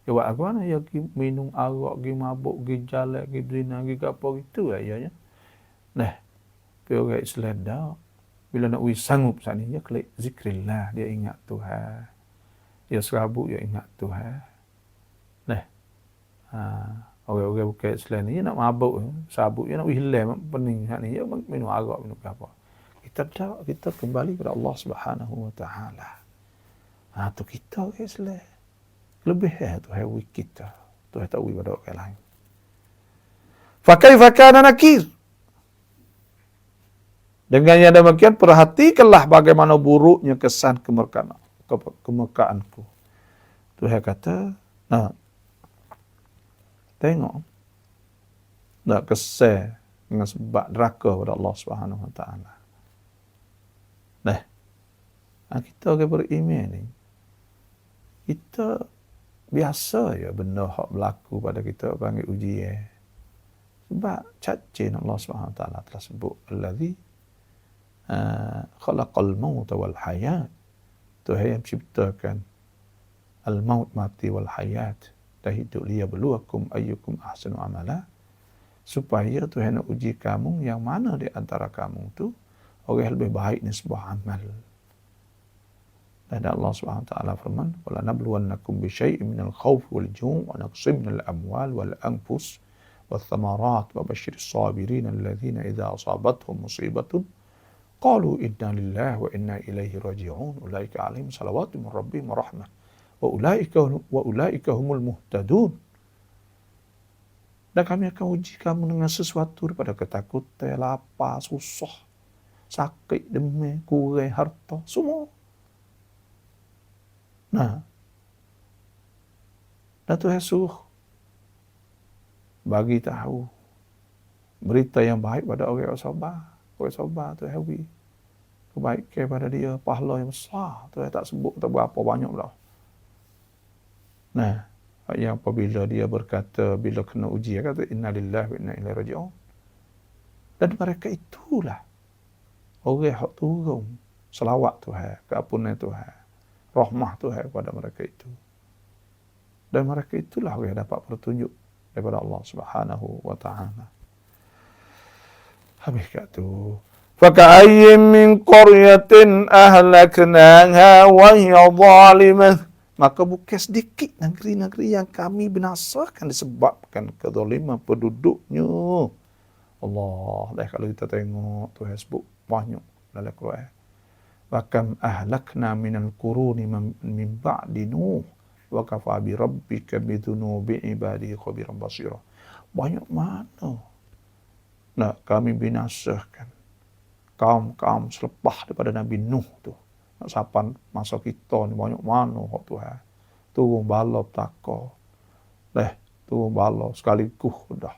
[SPEAKER 1] Ya buat apa mana? Ya pergi minum arak, pergi mabuk, pergi jalan, pergi berzina, pergi ke apa gitu lah ya. Nah, pergi orang Islam dah. Bila nak sanggup saat ni, dia klik zikrillah, dia ingat Tuhan. Dia serabut, dia ingat Tuhan. Nah, orang-orang bukan Islam ni, dia nak mabuk, sabuk, dia nak hilang, pening saat ni, dia minum arak, minum apa. Kita kembali kepada Allah Subhanahu wa taala. Tu kita orang Islam. Lebih Tuhan kita. Tuhan tak pada orang lain. Fa kaifa kana nakir? Dengan yang demikian perhatikanlah bagaimana buruknya kesan kemurkaanku. Tuhan kata, tengok. Tak kesan dengan sebab neraka pada Allah Subhanahu wa taala. Kita orang beriman ni, kita biasa ya benda hak berlaku pada kita panggil ujian. Sebab cacing Allah Subhanahu wa taala telah sebut allazi khalaqal maut wal hayat. Tuhan yang menciptakan al-maut, mati, wal hayat. Dan hidup liyabluwakum ayyukum ahsanu amala. Supaya Tuhan nak uji kamu yang mana di antara kamu tu orang yang lebih baik ni sebuah amal. Dan Allah Subhanahu wa taala firman, "Wala nabluwannakum bi syai'in minal khawfi wal ju' wa naqsin minal amwal wal anfus wath thamarat wa basyyiris sabirin alladhina idza asabatuhum musibatun qalu inna lillahi wa inna ilaihi raji'un ulaika 'alaihim salawatu min rabbihim wa rahmah wa ulaika humul muhtadun." Dan kami akan uji kamu dengan sesuatu daripada ketakutan, lapar, susah, sakit, demam, kurang harta, semua. Dan Tuhan suruh bagi tahu berita yang baik pada orang yang sabar. Orang sabar tu hawi kebaikan pada dia, pahala yang besar. Tuhan tak sebut tak berapa banyak dah. Yang apabila dia berkata bila kena uji, dia kata innalillahi wa inna ilaihi raji'un. Dan mereka itulah orang yang turun selawat Tuhan, keampunan Tuhan, rahmah Tuhan kepada mereka itu. Dan mereka itulah yang dapat petunjuk daripada Allah Subhanahu wa taala. Habis kat tu. Faka'ayyin min qaryatin ahlaknaha wa hiya zalimah. Maka bukan sedikit negeri-negeri yang kami binasakan disebabkan kezaliman penduduknya. Allah, kalau kita tengok Tuhan sebut banyak dalam Quran. Wa kam ahlakna minal quruni min ba'di Nuh wa kafa bi rabbika bi dhunubi ibadihi khabiran basira. Banyak mana kami binasakan kaum-kaum selepas daripada Nabi Nuh tu. Nak sapan masa kita ni banyak mana hak Tuhan. Turun bala petaka. Turun bala sekaligus dah.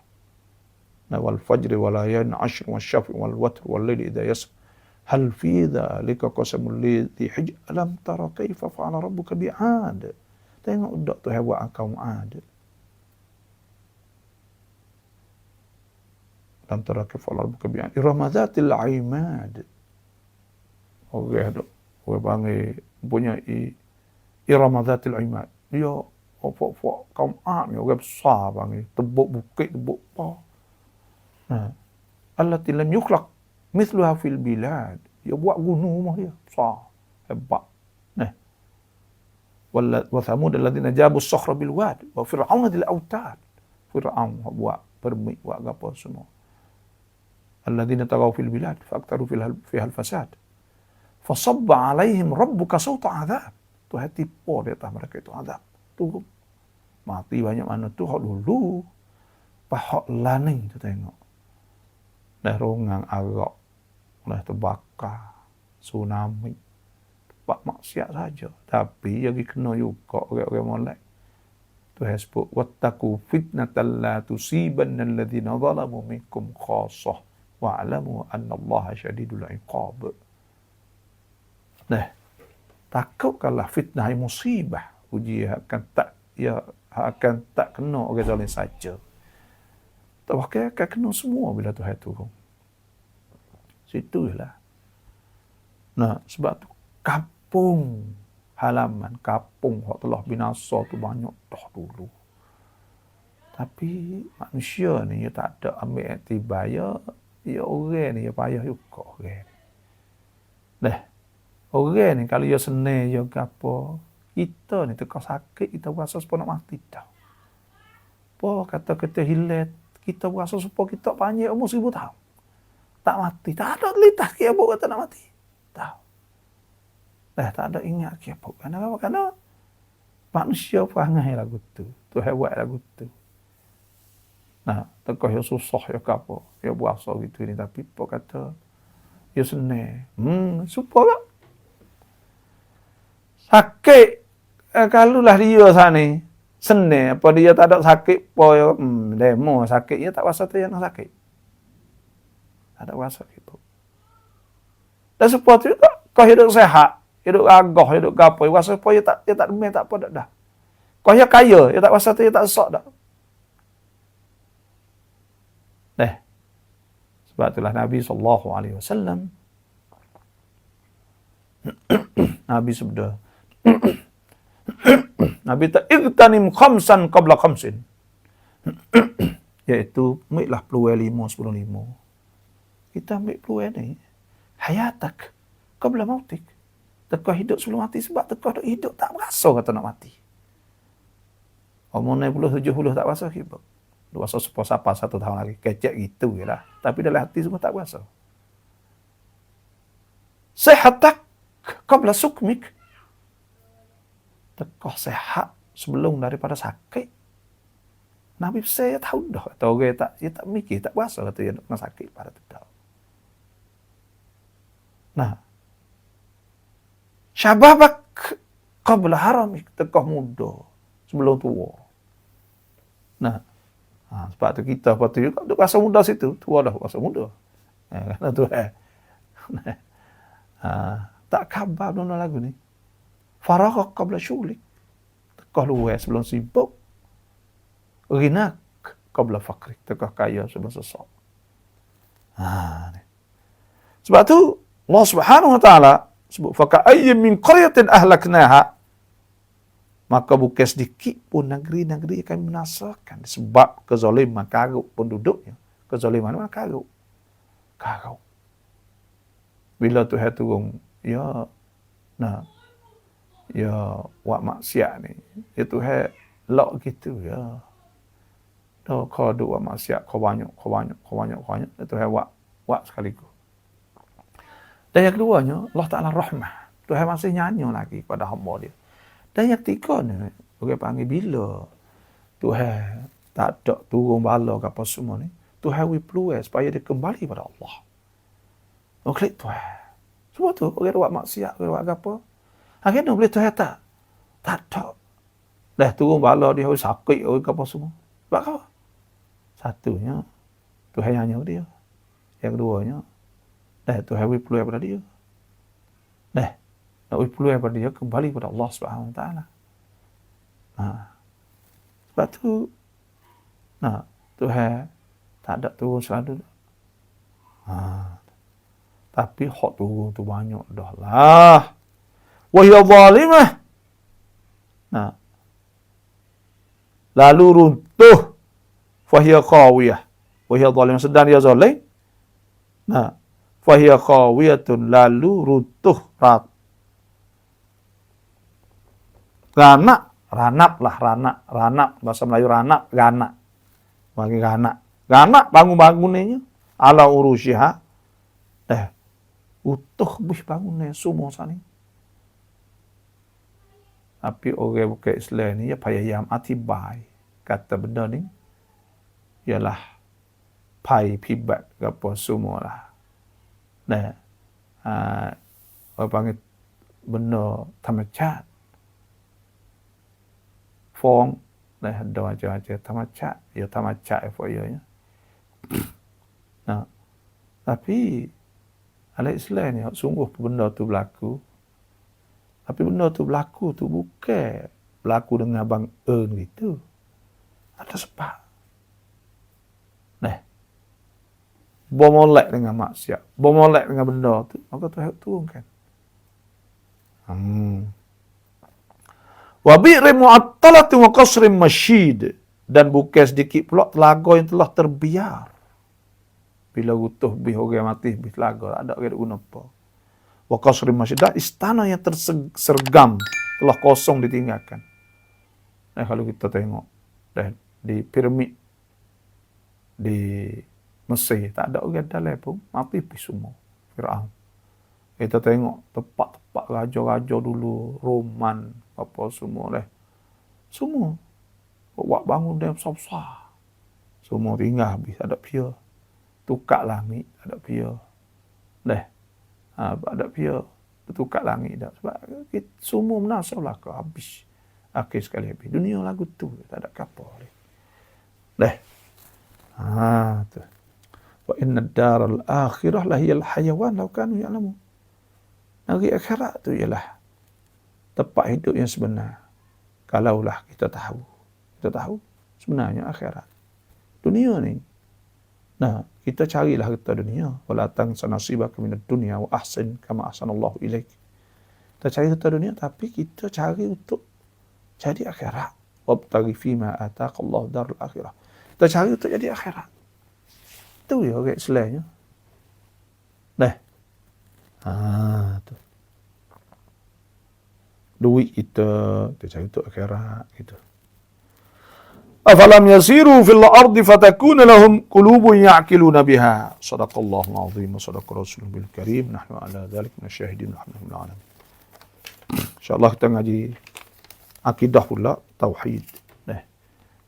[SPEAKER 1] Wal fajri wal layalin 'ashr wasy-syaf'i wal watr wal laili idza yasr. Hal fi dzalika qasamul lidhi hijr alam tara kaifa fa'ala rabbuka bi'ad. Tengok dak Tuhan buat kaum Ad. Alam tara kaifa fa'ala rabbuka bi'ad. Iramazatil 'imad. Orang panggil mempunyai Irama Dhatil Imad. Dia opok-opok kaum Ad ni orang besar panggil. Tebuk bukit, tebuk apa. Nah, allati lam yukhlaq mithluha fil bilad. Dia buat gunung rumah dia. Besar. Hebat. Nah. Wa Thamud alladhina jabu as-sakhra bil wad. Wa Fir'aun dil autad. Fir'aun buat permit, buat apa semua. Alladhina tagaw fil bilad. Fa'aktaru fiha al-fasad. Fasabba alaihim rabbuka sawta azab. Tu hati po di atas mereka itu azab. Tu mati banyak mana tu hak dulu. Pahak laning tu tengok. Dah rongang agak. Dah terbakar. Tsunami. Tempat maksiat saja. Tapi lagi kena juga orang-orang molek. Tu sebut wattaqu fitnatan la tusibanna alladhina zalamu minkum khassah wa'lamu anna Allaha syadidul iqab. Nah, takutkanlah fitnah musibah, ujian akan tak kena orang zalim saja. Tawakkal akan kena semua bila Tuhan turun. Situlah. Nah, sebab tu kampung halaman, kampung yang telah binasa tu banyak dah dulu. Tapi manusia ni dia tak ada ambil iktibar, ya orang ni dia payah juga orang. Dah. Orang ni kalau dia senang dia apa, kita ni teka sakit, kita berasa supaya nak mati dah. Apa kata kita hilang, kita berasa supaya kita panjang umur 1000 tahun. Tak mati, tak ada litas kia apa kata nak mati. Tahu. Tak ada ingat kia apa. Kerana manusia perangai lagu tu. Tu hebat lagu tu. Nah, teka yang susah ya apa. Ya berasa gitu ni, tapi apa kata dia senang. Supaya sakit kalau lah dia sana senang apa dia tak ada sakit apa demo sakit dia tak rasa tu yang sakit. Tak ada rasa gitu. Dan seperti itu kau hidup sehat, hidup gagah, hidup gapo, rasa apa dia tak demam tak apa dah. Kau dia kaya, dia tak rasa tu dia tak sesak dah. Sebab itulah Nabi sallallahu alaihi wasallam Nabi sabda Nabi tak igtanim khamsan qabla khamsin. Iaitu ambillah peluang 5 sebelum 5. Kita ambil peluang ni. Hayatak qabla mautik. Tekah hidup sebelum mati, sebab tekah hidup tak berasa kata nak mati. Umur 60, 70 tak berasa hidup. Berasa sepah-sapah 1 tahun lagi. Kecek gitu je lah. Tapi dalam hati semua tak berasa. Sehatak qabla sukmik. Tekah sehat sebelum daripada sakit. Nabi saya tahu dah. Atau orang dia tak mikir, tak berasa kata dia nak sakit pada tidak. Nah. Syababak qabla haramik. Tekah muda sebelum tua. Nah. Sebab tu kita waktu juga duk rasa muda situ. Tua dah rasa muda. Kerana tu tak khabar nona lagu ni. Faragha qabla syughlik. Tekah luar sebelum sibuk. Ghinak qabla faqrik. Tekah kaya sebelum sesak. Sebab tu Allah Subhanahu wa taala sebut faka'ayyin min qaryatin ahlaknaha. Maka bukan sedikit pun negeri-negeri akan binasakan sebab kezaliman karut penduduknya. Kezaliman mana karut. Karut. Bila Tuhan turun, ya buat maksiat ni. Ya Tuhan lock gitu ya. Dah kau buat maksiat, kau banyak. Ya Tuhan buat sekaligus. Dan yang keduanya, Allah Ta'ala rahmah. Tuhan masih nyanyi lagi pada hamba dia. Dan yang ketiga ni, orang panggil bila Tuhan tak ada turun bala ke apa semua ni, Tuhan will peluang supaya dia kembali pada Allah. Klik Tuhan. Semua tu, orang buat maksiat, orang buat apa. Akhirnya boleh Tuhan tak ada. Dah turun bala dia, sakit, orang apa semua. Sebab apa? Satunya, Tuhan nyanyi dia. Yang keduanya, Tuhan will peluang pada dia. Nak peluang pada dia kembali kepada Allah Subhanahu wa taala. Sebab tu Tuhan tak ada turun selalu. Tapi hak turun tu banyak dah lah. Wa hiya zalimah. Nah, lalu runtuh fahiya khawiyah wahiya zalimah, sedang dia zalim. Nah, fahiya khawiyatun, lalu runtuh ranak bahasa Melayu ranak, ganak. Bagi ganak bangun-bangunnya ala urusyiha. Utuh bih bangunnya semua sani. Tapi orang bukan Islam ni ya payah atibai kata benda ni ialah pai pibat apa semua lah. Nah, orang panggil benda thamacat. Phong dah ada macam-macam thamacat, ya thamacat apa ya. Nah, tapi ala Islam ni sungguh benda tu berlaku. Tapi benda tu berlaku tu bukan berlaku dengan abang gitu. Ada sebab. Nah, bomolek dengan maksiat, bomolek dengan benda tu, maka Tuhan turunkan. Wa bi'rin mu'attalatin wa qasrin masyid, dan bukan sedikit pula telaga yang telah terbiar. Bila utuh bih orang mati bih telaga, tak ada orang guna apa. Wa qasrin masyid, dan istana yang tersergam telah kosong ditinggalkan. Kalau kita tengok di piramid di Mesir, tak ada orang dalam pun, mati bih semua. Firaun. Kita tengok tempat-tempat raja-raja dulu, Roman, apa semua dah. Semua. Buat bangun dia besar-besar. Semua tinggal habis, ada pia. Tukar langit, ada pia. Dah. Ada pia. Tukar langit dah. Sebab kita, semua menasab lah ke habis. Akhir sekali habis. Dunia lagu tu, tak ada kapal. Dah. Tu. Wa inna ad-daral akhirah lahiyal hayawan law kanu ya'lamun. Negeri akhirat tu ialah tempat hidup yang sebenar. Kalaulah kita tahu sebenarnya akhirat. Dunia ni. Nah, kita carilah harta dunia. Wala tansa nasibaka minad dunya wa ahsin kama ahsanallahu ilaik. Kita cari harta dunia, tapi kita cari untuk jadi akhirat. Wabtaghi fima ataqallahu darul akhirah. Kita cari untuk jadi akhirat. Itu ya orang Islamnya. Nah. Tu. Duit kita cari untuk akhirat gitu. Afalam yasiru fil ardi fatakuna lahum qulubun ya'qiluna biha. Shadaqallahul azim wa sadaqa rasulul karim. Nahnu ala dzalik minasyahidin alhamdulillah. Insyaallah kita ngaji akidah pula, tauhid.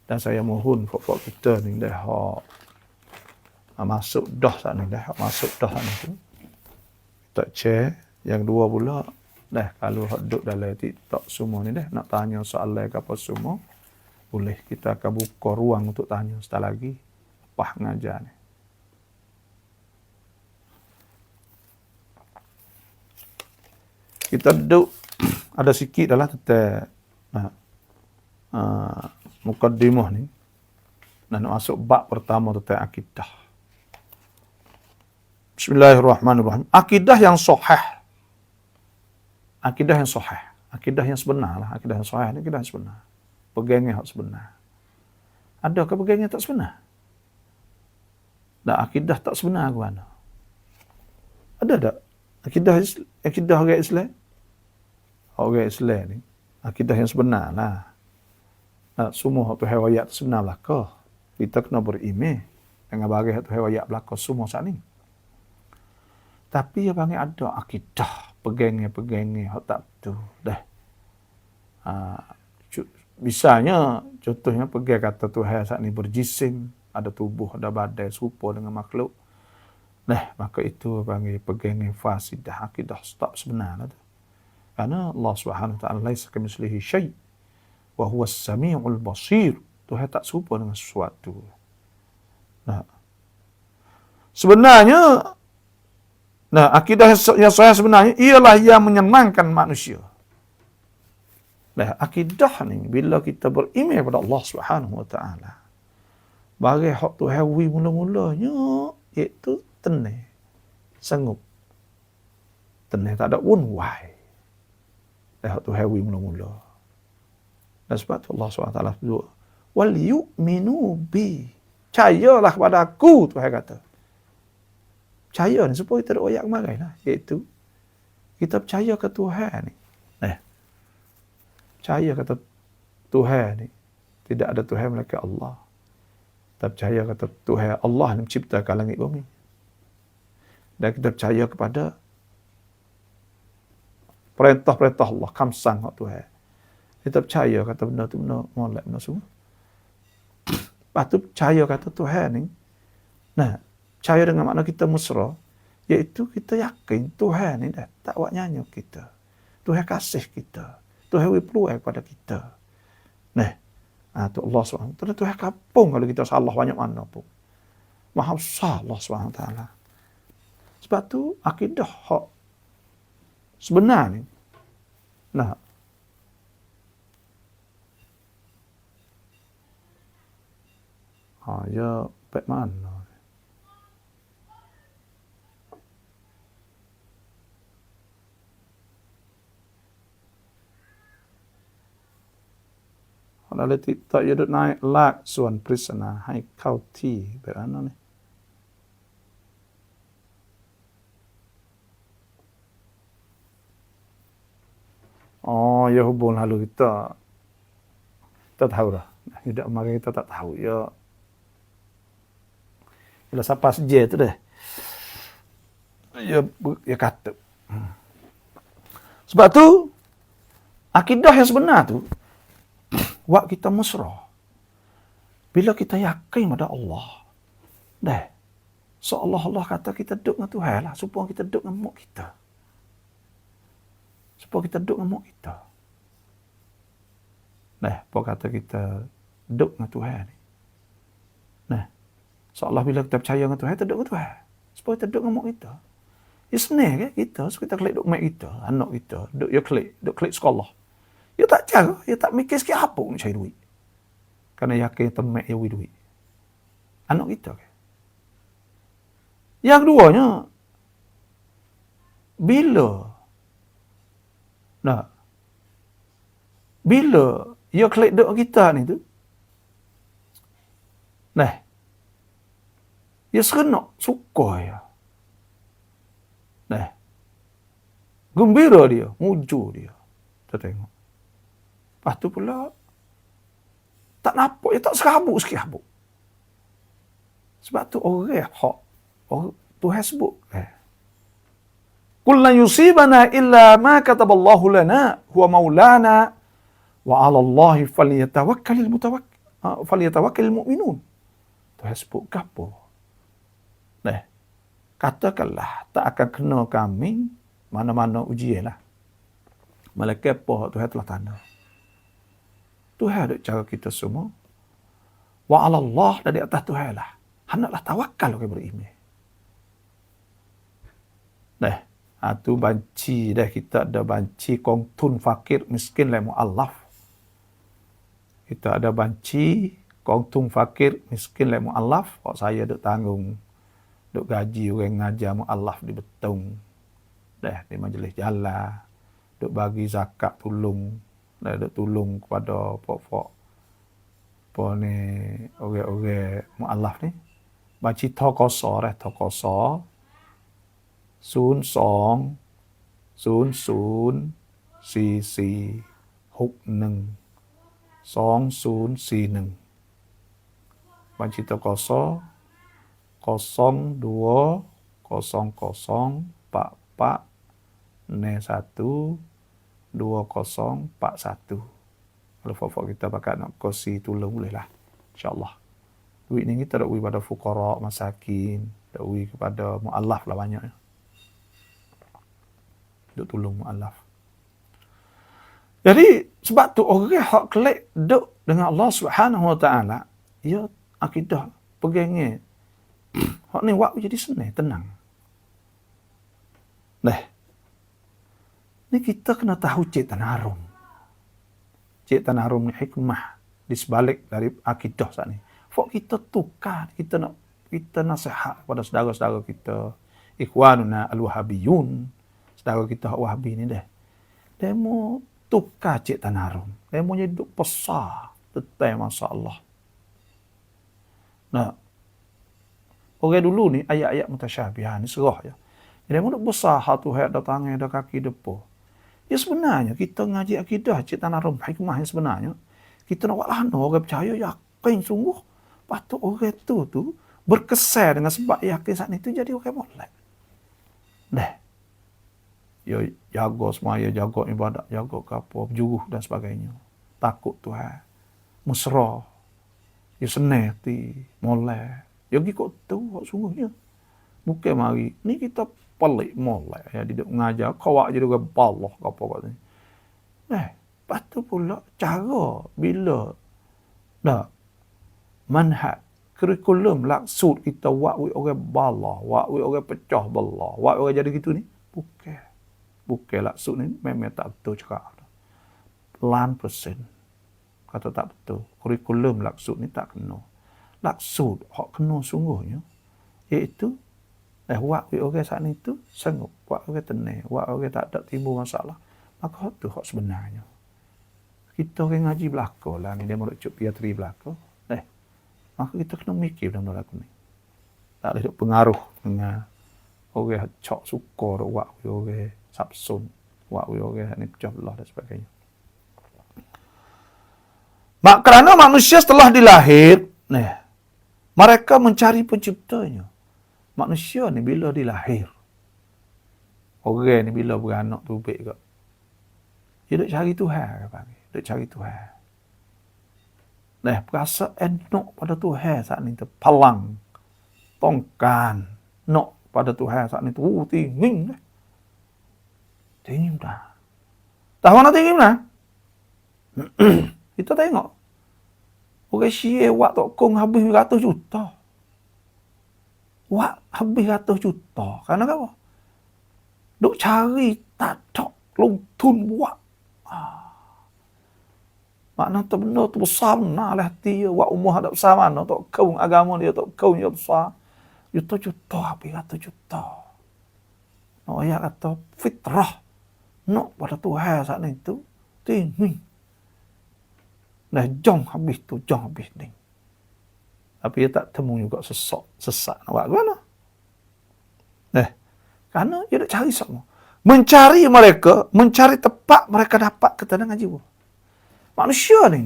[SPEAKER 1] Dan saya mohon fak kita ni dah masuk dah sana tu. Tak share. Yang dua pula, kalau duduk dalam TikTok semua ni nak tanya soalan ke apa semua, boleh kita akan buka ruang untuk tanya setelah lagi. Lepas ngajar ni. Kita duduk, ada sikit adalah tentang mukaddimah ni. Dan masuk bab pertama tentang akidah. Bismillahirrahmanirrahim. Akidah yang sahih. Akidah yang sahih. Akidah yang sebenar lah. Akidah yang sahih ni akidah yang sebenar. Pegangnya yang sebenar. Adakah pegangnya tak sebenar? Dan akidah tak sebenar ke mana? Ada tak? Akidah orang Islam? Orang Islam ni. Akidah yang sebenar lah. Semua tu hewayat sebenar belakang. Kita kena beriman. Dengan bagi tu hewayat belakang semua saat ni. Tapi yang panggil ada akidah, pegangnya tak betul. Misalnya, contohnya pegang kata Tuhan saat ni berjisim, ada tubuh, ada badan, serupa dengan makhluk. Maka itu panggil pegangnya fasidah, akidah tak sebenar. Karena Allah Subhanahu Wa Taala laisa kamitslihi syai' wa huwas samiul basir. Tuhan tak serupa dengan sesuatu. Sebenarnya akidah yang sahih sebenarnya ialah yang menyenangkan manusia. Akidah ni bila kita beriman kepada Allah Subhanahu Wa Taala, bagi hak tu hawi mula-mulanya iaitu tenang, sanggup. Tenang tak ada unwai. Hak tu hawi mula-mula. Dan sebab tu Allah SWT berdoa, wal yu'minu bi. Percayalah kepada aku, Tuhan kata. Percaya ni, supaya kita ada ayat kemarin lah. Iaitu, kita percaya ke Tuhan ni. Percaya kata Tuhan ni. Tidak ada Tuhan melainkan Allah. Kita percaya kata Tuhan Allah ni menciptakan langit bumi. Dan kita percaya kepada perintah-perintah Allah, kamsang Tuhan. Kita percaya kata benda tu benda molek, benda semua. Lepas tu percaya kata Tuhan ni. Nah, percaya dengan makna kita mesra, iaitu kita yakin Tuhan ni dah tak buat nyanyi kita. Tuhan kasih kita. Tuhan beri peluang kepada kita. Nah, tu Allah SWT. Tuhan kapung kalau kita salah banyak mana pun. Maha besar Allah SWT. Sebab tu akidah hak sebenar ni. Nah, ya baik mana? Kalau ada TikTok, ya duk naik lag ส่วนปริศนาให้เข้าที่แบบนั้นนี่ ya hubung lalu kita tahu dah. Tidak mari kita tak tahu. Ya, bila siapa saja tu deh. Ya kata. Sebab tu, akidah yang sebenar tu, wak kita mesra. Bila kita yakin pada Allah, dah. Seolah Allah kata kita duduk dengan Tuhan lah. Supaya kita duduk dengan mak kita. Supaya kita duduk dengan mak kita. Nah, apa kata kita duduk dengan Tuhan ni. Nah, seolah bila kita percaya dengan Tuhan, kita duduk dengan Tuhan. Supaya kita duduk dengan mak kita. Ya senang kan kita. Supaya kita klik duduk mak kita, anak kita. Duduk klik sekolah. Ya tak cara, ya tak mikir sikit apa nak cari duit. Kerana yakin temek ya duit. Anak kita kan. Yang keduanya, bila ia klik duk kita ni tu, ia serenok, suka ya. Gembira dia, mujur dia. Kita tengok. Lepas tu pula, tak nampak, ia tak serabut sikit habuk. Sebab tu orang hak, Tuhan sebut. Qul lan yusibana illa ma kataballahu lana huwa maulana wa 'ala Allahi falyatawakkalul mu'minun. Tuhan sebut apa? Katakanlah tak akan kena kami mana-mana ujian lah. Malaikat apa Tuhan telah tanda. Tuhan ada cara kita semua. Wa 'ala Allah, dan di atas Tuhan lah. Hendaklah tawakal orang beriman. Tu banci dah, kita ada banci kongtun fakir miskin le mu'allaf. Kita ada banci kongtun fakir miskin le mu'allaf. Kok saya duk tanggung, duk gaji orang ngajar mu'allaf di Betung. Di majlis jalan, duk bagi zakat tolong, duk tolong kepada pok-pok apa ni orang-orang mu'allaf ni. Banci tokoso tokoso 02-00-44-61-2041 Banci tokoso 02-00-44-2041. Kalau fok kita bakal nak kosi tolong boleh lah, insyaAllah. Duit ni kita dak beri pada fuqara, masakin, dak beri kepada mu'allaf lah banyaknya. Duk tolong mu'allaf. Jadi sebab tu orang hak kelak duk dengan Allah Subhanahu Wa Taala, ya akidah pegangnya. Hak ni wak jadi senang, tenang. Ni kita kena tahu cik tanarum. Cik tanarum ni hikmah di sebalik dari akidah saat ni. Fok kita tukar, kita nasihat kepada saudara-saudara kita, ikhwanuna al-wahabiyun, saudara kita Wahabi ni dah. Demo tukar cik tanarum. Dia punya duk besar. Tetai masalah. Nah, orang dulu ni, ayat-ayat mutasyabihan ni serah je. Dia pun duk besar, satu hat dah tangan, dah kaki, depa. Ya sebenarnya, kita ngaji akidah cik tanarum hikmah yang sebenarnya, kita nak buat lana, orang percaya, yakin sungguh. Patut orang tu berkesan dengan sebab yakin saat itu jadi orang molek. Dah. Ya jaga semaya, jaga ibadat, jaga ke apa, berjuruh dan sebagainya. Takut Tuhan. Mesra. Ya senang hati, molek. Ya ikut tu, sungguhnya. Bukan mari. Ni kita pelik molek. Ya, dia mengajar, kawak je dia balah ke apa kat ni. Lepas tu pula cara bila dah manhaj kurikulum laksud kita buat orang balah, buat orang pecah belah, buat orang jadi gitu ni bukan laksud ni memang tak betul cakap. Pelan persen kata tak betul. Kurikulum laksud ni tak kena. Laksud hak kena sungguhnya iaitu buat orang saat ni tu sanggup, buat orang tenang, buat orang tak ada timbul masalah. Maka tu hak sebenarnya. Kita orang ngaji belaka lah ni, dia merujuk piatri belaka. Maka kita kena mikir benda-benda lagu ni. Tak boleh pengaruh dengan orang cak suka, buat orang sabsun, buat orang ni pecah belah dan sebagainya. Kerana manusia setelah dilahir, mereka mencari penciptanya. Manusia ni bila dilahir, orang ni bila beranak tu baik ke, dia duk cari Tuhan, duk cari Tuhan. Perasa nak pada Tuhan saat ni tu. Palang. Tongkan. Nak pada Tuhan saat ni tu. Tinggi dah. Tinggi dah. Tahu mana tinggi dah? Kita tengok. Orang Syiah buat tokong habis ratus juta. Buat habis ratus juta. Kerana apa? Duk cari tak ada. Lungtun buat. Makna tu benda tu besar benar lah hati dia. Buat umur ada besar mana. Tak kau agama dia, tak kau dia besar. Juta-juta, habis ratus juta. Ayat kata fitrah. Nak pada Tuhan saat ni tu. Tinggi. Jom habis tu, jom habis ni. Tapi dia tak temu juga sesak. Nak buat ke mana? Kerana dia nak cari semua. Mencari mereka, mencari tempat mereka dapat ketenangan jiwa. Manusia ni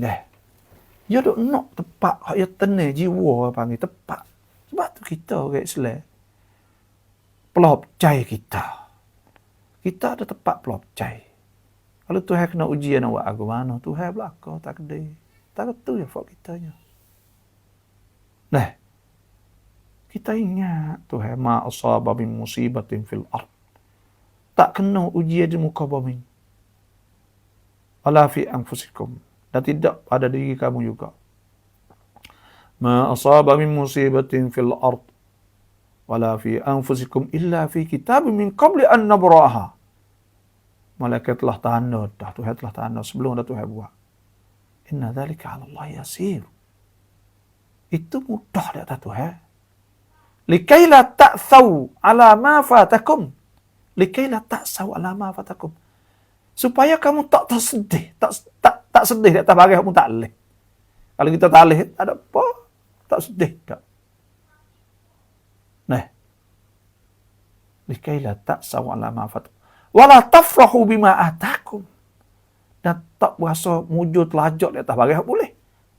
[SPEAKER 1] dia duk nak tempat hak dia tenang jiwa panggil tempat. Sebab tu kita orang Islam pelopcai kita. Kita ada tempat pelopcai. Kalau Tuhan kena ujian nak buat aku mana, Tuhan belaka takdir. Tak betul ya fak kitanya. Kita ingat Tuhan ma asaba min musibatin fil ard. Tak kena ujian di muka bumi. Wala fi anfusikum, dan tidak pada diri kamu juga. Ma asaba min musibatin fil ard wala fi anfusikum illa fi kitabin min qabli an nabraha. Malaikat telah tanda dah, Tuhan telah tanda sebelum dah Tuhan buat. Inna dzalika 'ala Allah yasir. Itu mudah di atas Tuhan. Likai la ta'thaw 'ala ma fatakum. Likai la ta'thaw 'ala ma fatakum. Supaya kamu tak tersedih, tak sedih di atas barang kamu tak leh. Kalau kita tak leh, tak ada apa, tak sedih tak. Likaila ta'saw ala ma fatakum wala tafrahu bima atakum. Dan tak berasa mujur telajak di atas barang boleh.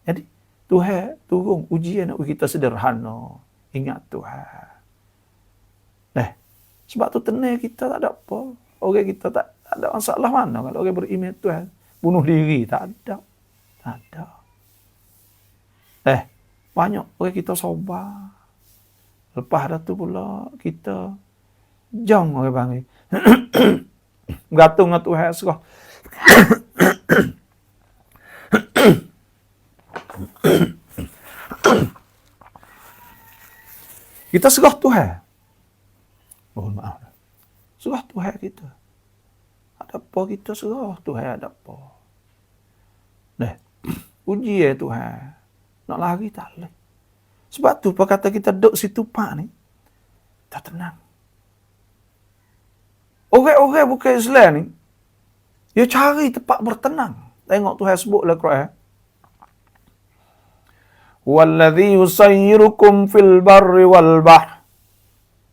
[SPEAKER 1] Jadi Tuhan turun ujian untuk kita sederhana. Ingat Tuhan. Sebab tu tenang kita tak ada apa. Orang kita tak ada masalah mana kalau orang beriman Tuhan. Bunuh diri, tak ada. Tak ada. Banyak orang kita sabar. Lepas dah tu pula kita jom orang panggil. Bergantung dengan Tuhan serah. Kita serah Tuhan. Mohon maaf. Serah Tuhan kita. Ada apa kita serah Tuhan, ada apa. Uji Tuhan. Nak lari tak boleh. Sebab tu kata kita duduk situ pak ni, tak tenang. Orang-orang bukan Islam ni, Ya cari tempat bertenang. Tengok Tuhan sebut dalam Quran. Walladzi yusayyirukum fil barri wal bahr.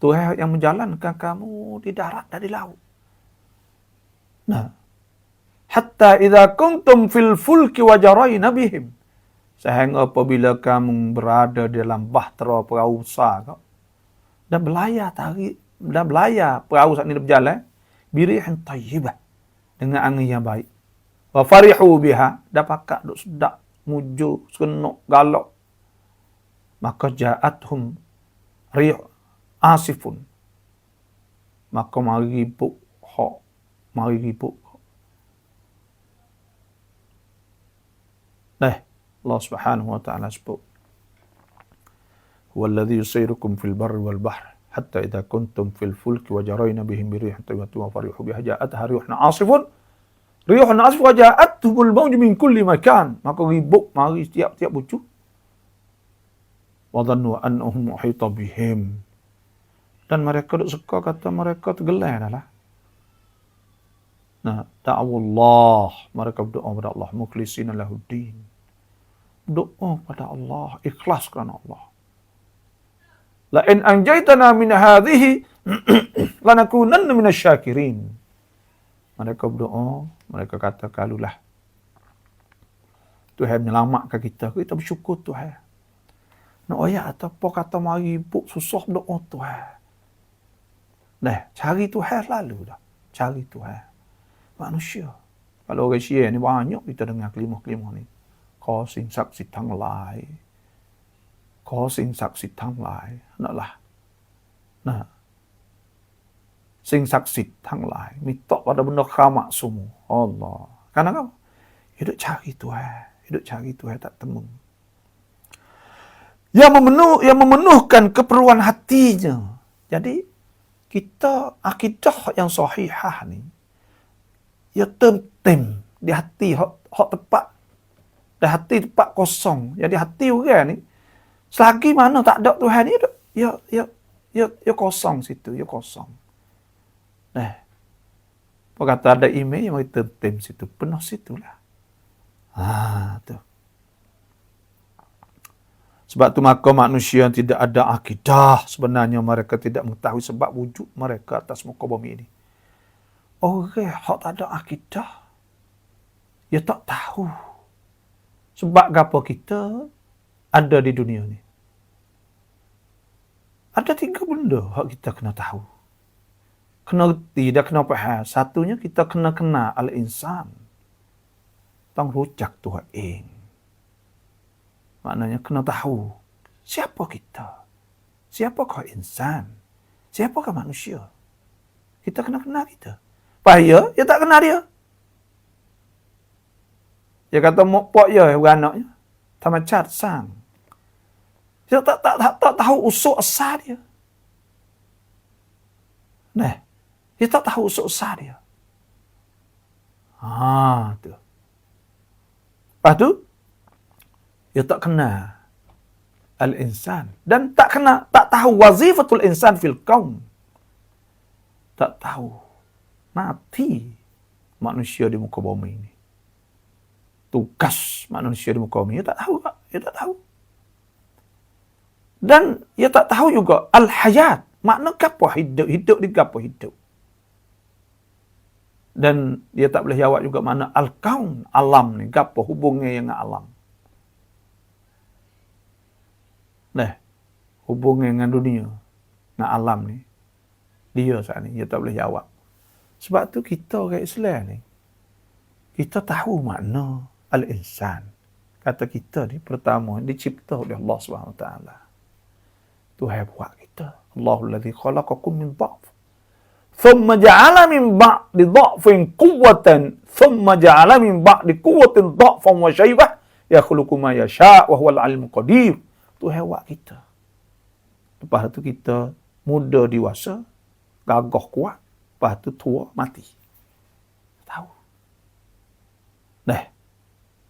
[SPEAKER 1] Tuhan yang menjalankan kamu di darat dan di laut. Nah, hatta idza kuntum fil fulki wajarayna bihim. Sehingga apabila kamu berada dalam bahtera perahu besar dan belayar perahu saat ini berjalan birihin tayyibah dengan angin yang baik. Wa farihu biha, dah pakak duk sedak muju serenuk galak. Maka ja'athum rih asifun. Maka mari ribut Allah Subhanahu wa ta'ala sebut. Huwallazi yusayyirukum fil barri wal bahr hatta idza kuntum fil fulki wa jarayna bihim bi rihin tayyibatin wa farihu biha ja'atha rihun asifun wa ja'atuhumul mawju min kulli makan. Maka ribut mari tiap-tiap bucu. Wa dhannu annahum muhita bihim. Dan mereka duk suka kata mereka tenggelam dah lah. Nah, da'awullah, mereka berdoa kepada Allah mukhlisina lahuddin. Doa pada Allah, ikhlas kerana Allah. La in anjaytana min hadhihi lanakunanna minasyakirin. Mereka berdoa, mereka kata kalulah Tuhan menyelamatkan kita bersyukur Tuhan. Nak ayat atau apa kata mari buk susah doa Tuhan. Nah, cari Tuhan selalu dah. Cari Tuhan. Manusia. Kalau orang Syiah ni banyak kita dengar kelimah-kelimah ni. ขอสิ่งศักดิ์สิทธิ์ทั้งหลาย ขอสิ่งศักดิ์สิทธิ์ทั้งหลาย นั่นล่ะนะสิ่งศักดิ์สิทธิ์ทั้งหลาย minta pada benda keramat semua Allah. Karena apa? Hidup cari Tuhan. Hidup cari Tuhan tak temu. Yang memenuhkan keperluan hatinya. Jadi, kita akidah yang sahihah ni, ia tem di hati, hak tepat. Dan hati tempat kosong. Jadi hati orang ni, selagi mana tak ada Tuhan ni, ya kosong situ, ya kosong. Nah, apa kata ada email yang mari tem situ, penuh situlah. Tu. Sebab tu maka manusia yang tidak ada akidah, sebenarnya mereka tidak mengetahui sebab wujud mereka atas muka bumi ini. Orang yang tak ada akidah, dia tak tahu sebab apa kita ada di dunia ni. Ada 3 benda yang kita kena tahu. Kena reti dan kena faham. Satunya kita kena kenal al-insan. Tang rujak Tuhan ing. Maknanya kena tahu siapa kita. Siapakah insan? Siapakah manusia? Kita kena kenal kita. Pahaya, dia tak kenal dia. Dia kata mokpok ya beranaknya. Tamacat sang. Dia tak tahu usul asal dia. Nah, dia tak tahu usul asal dia. Tu. Lepas tu, dia tak kenal al-insan. Dan tak tahu wazifatul insan fil kaun. Tak tahu nanti manusia di muka bumi ini. Tugas manusia di muka bumi. Dia tak tahu. Dia tak tahu. Dan dia tak tahu juga al-hayat. Makna apa hidup? Hidup di apa hidup? Dan dia tak boleh jawab juga mana al-kaun. Alam ni. Apa hubungnya dengan alam? Nah, hubungnya dengan dunia. Dengan alam ni. Dia saat ni. Dia tak boleh jawab. Sebab tu kita orang Islam ni. Kita tahu makna al-insan. Kata kita ni pertama dicipta oleh Allah SWT. Tuhan buat kita. Allahul ladzi khalaqakum min dha'f. Thumma ja'ala min ba'di dha'fin quwwatan. Thumma ja'ala min ba'di quwwatin dha'fan wa syaibah. Yakhluqu ma yasha' wa huwal 'alimul qadir. Tuhan buat kita. Lepas tu kita muda dewasa, gagah kuat. Lepas tu tua mati. Tahu. Nah,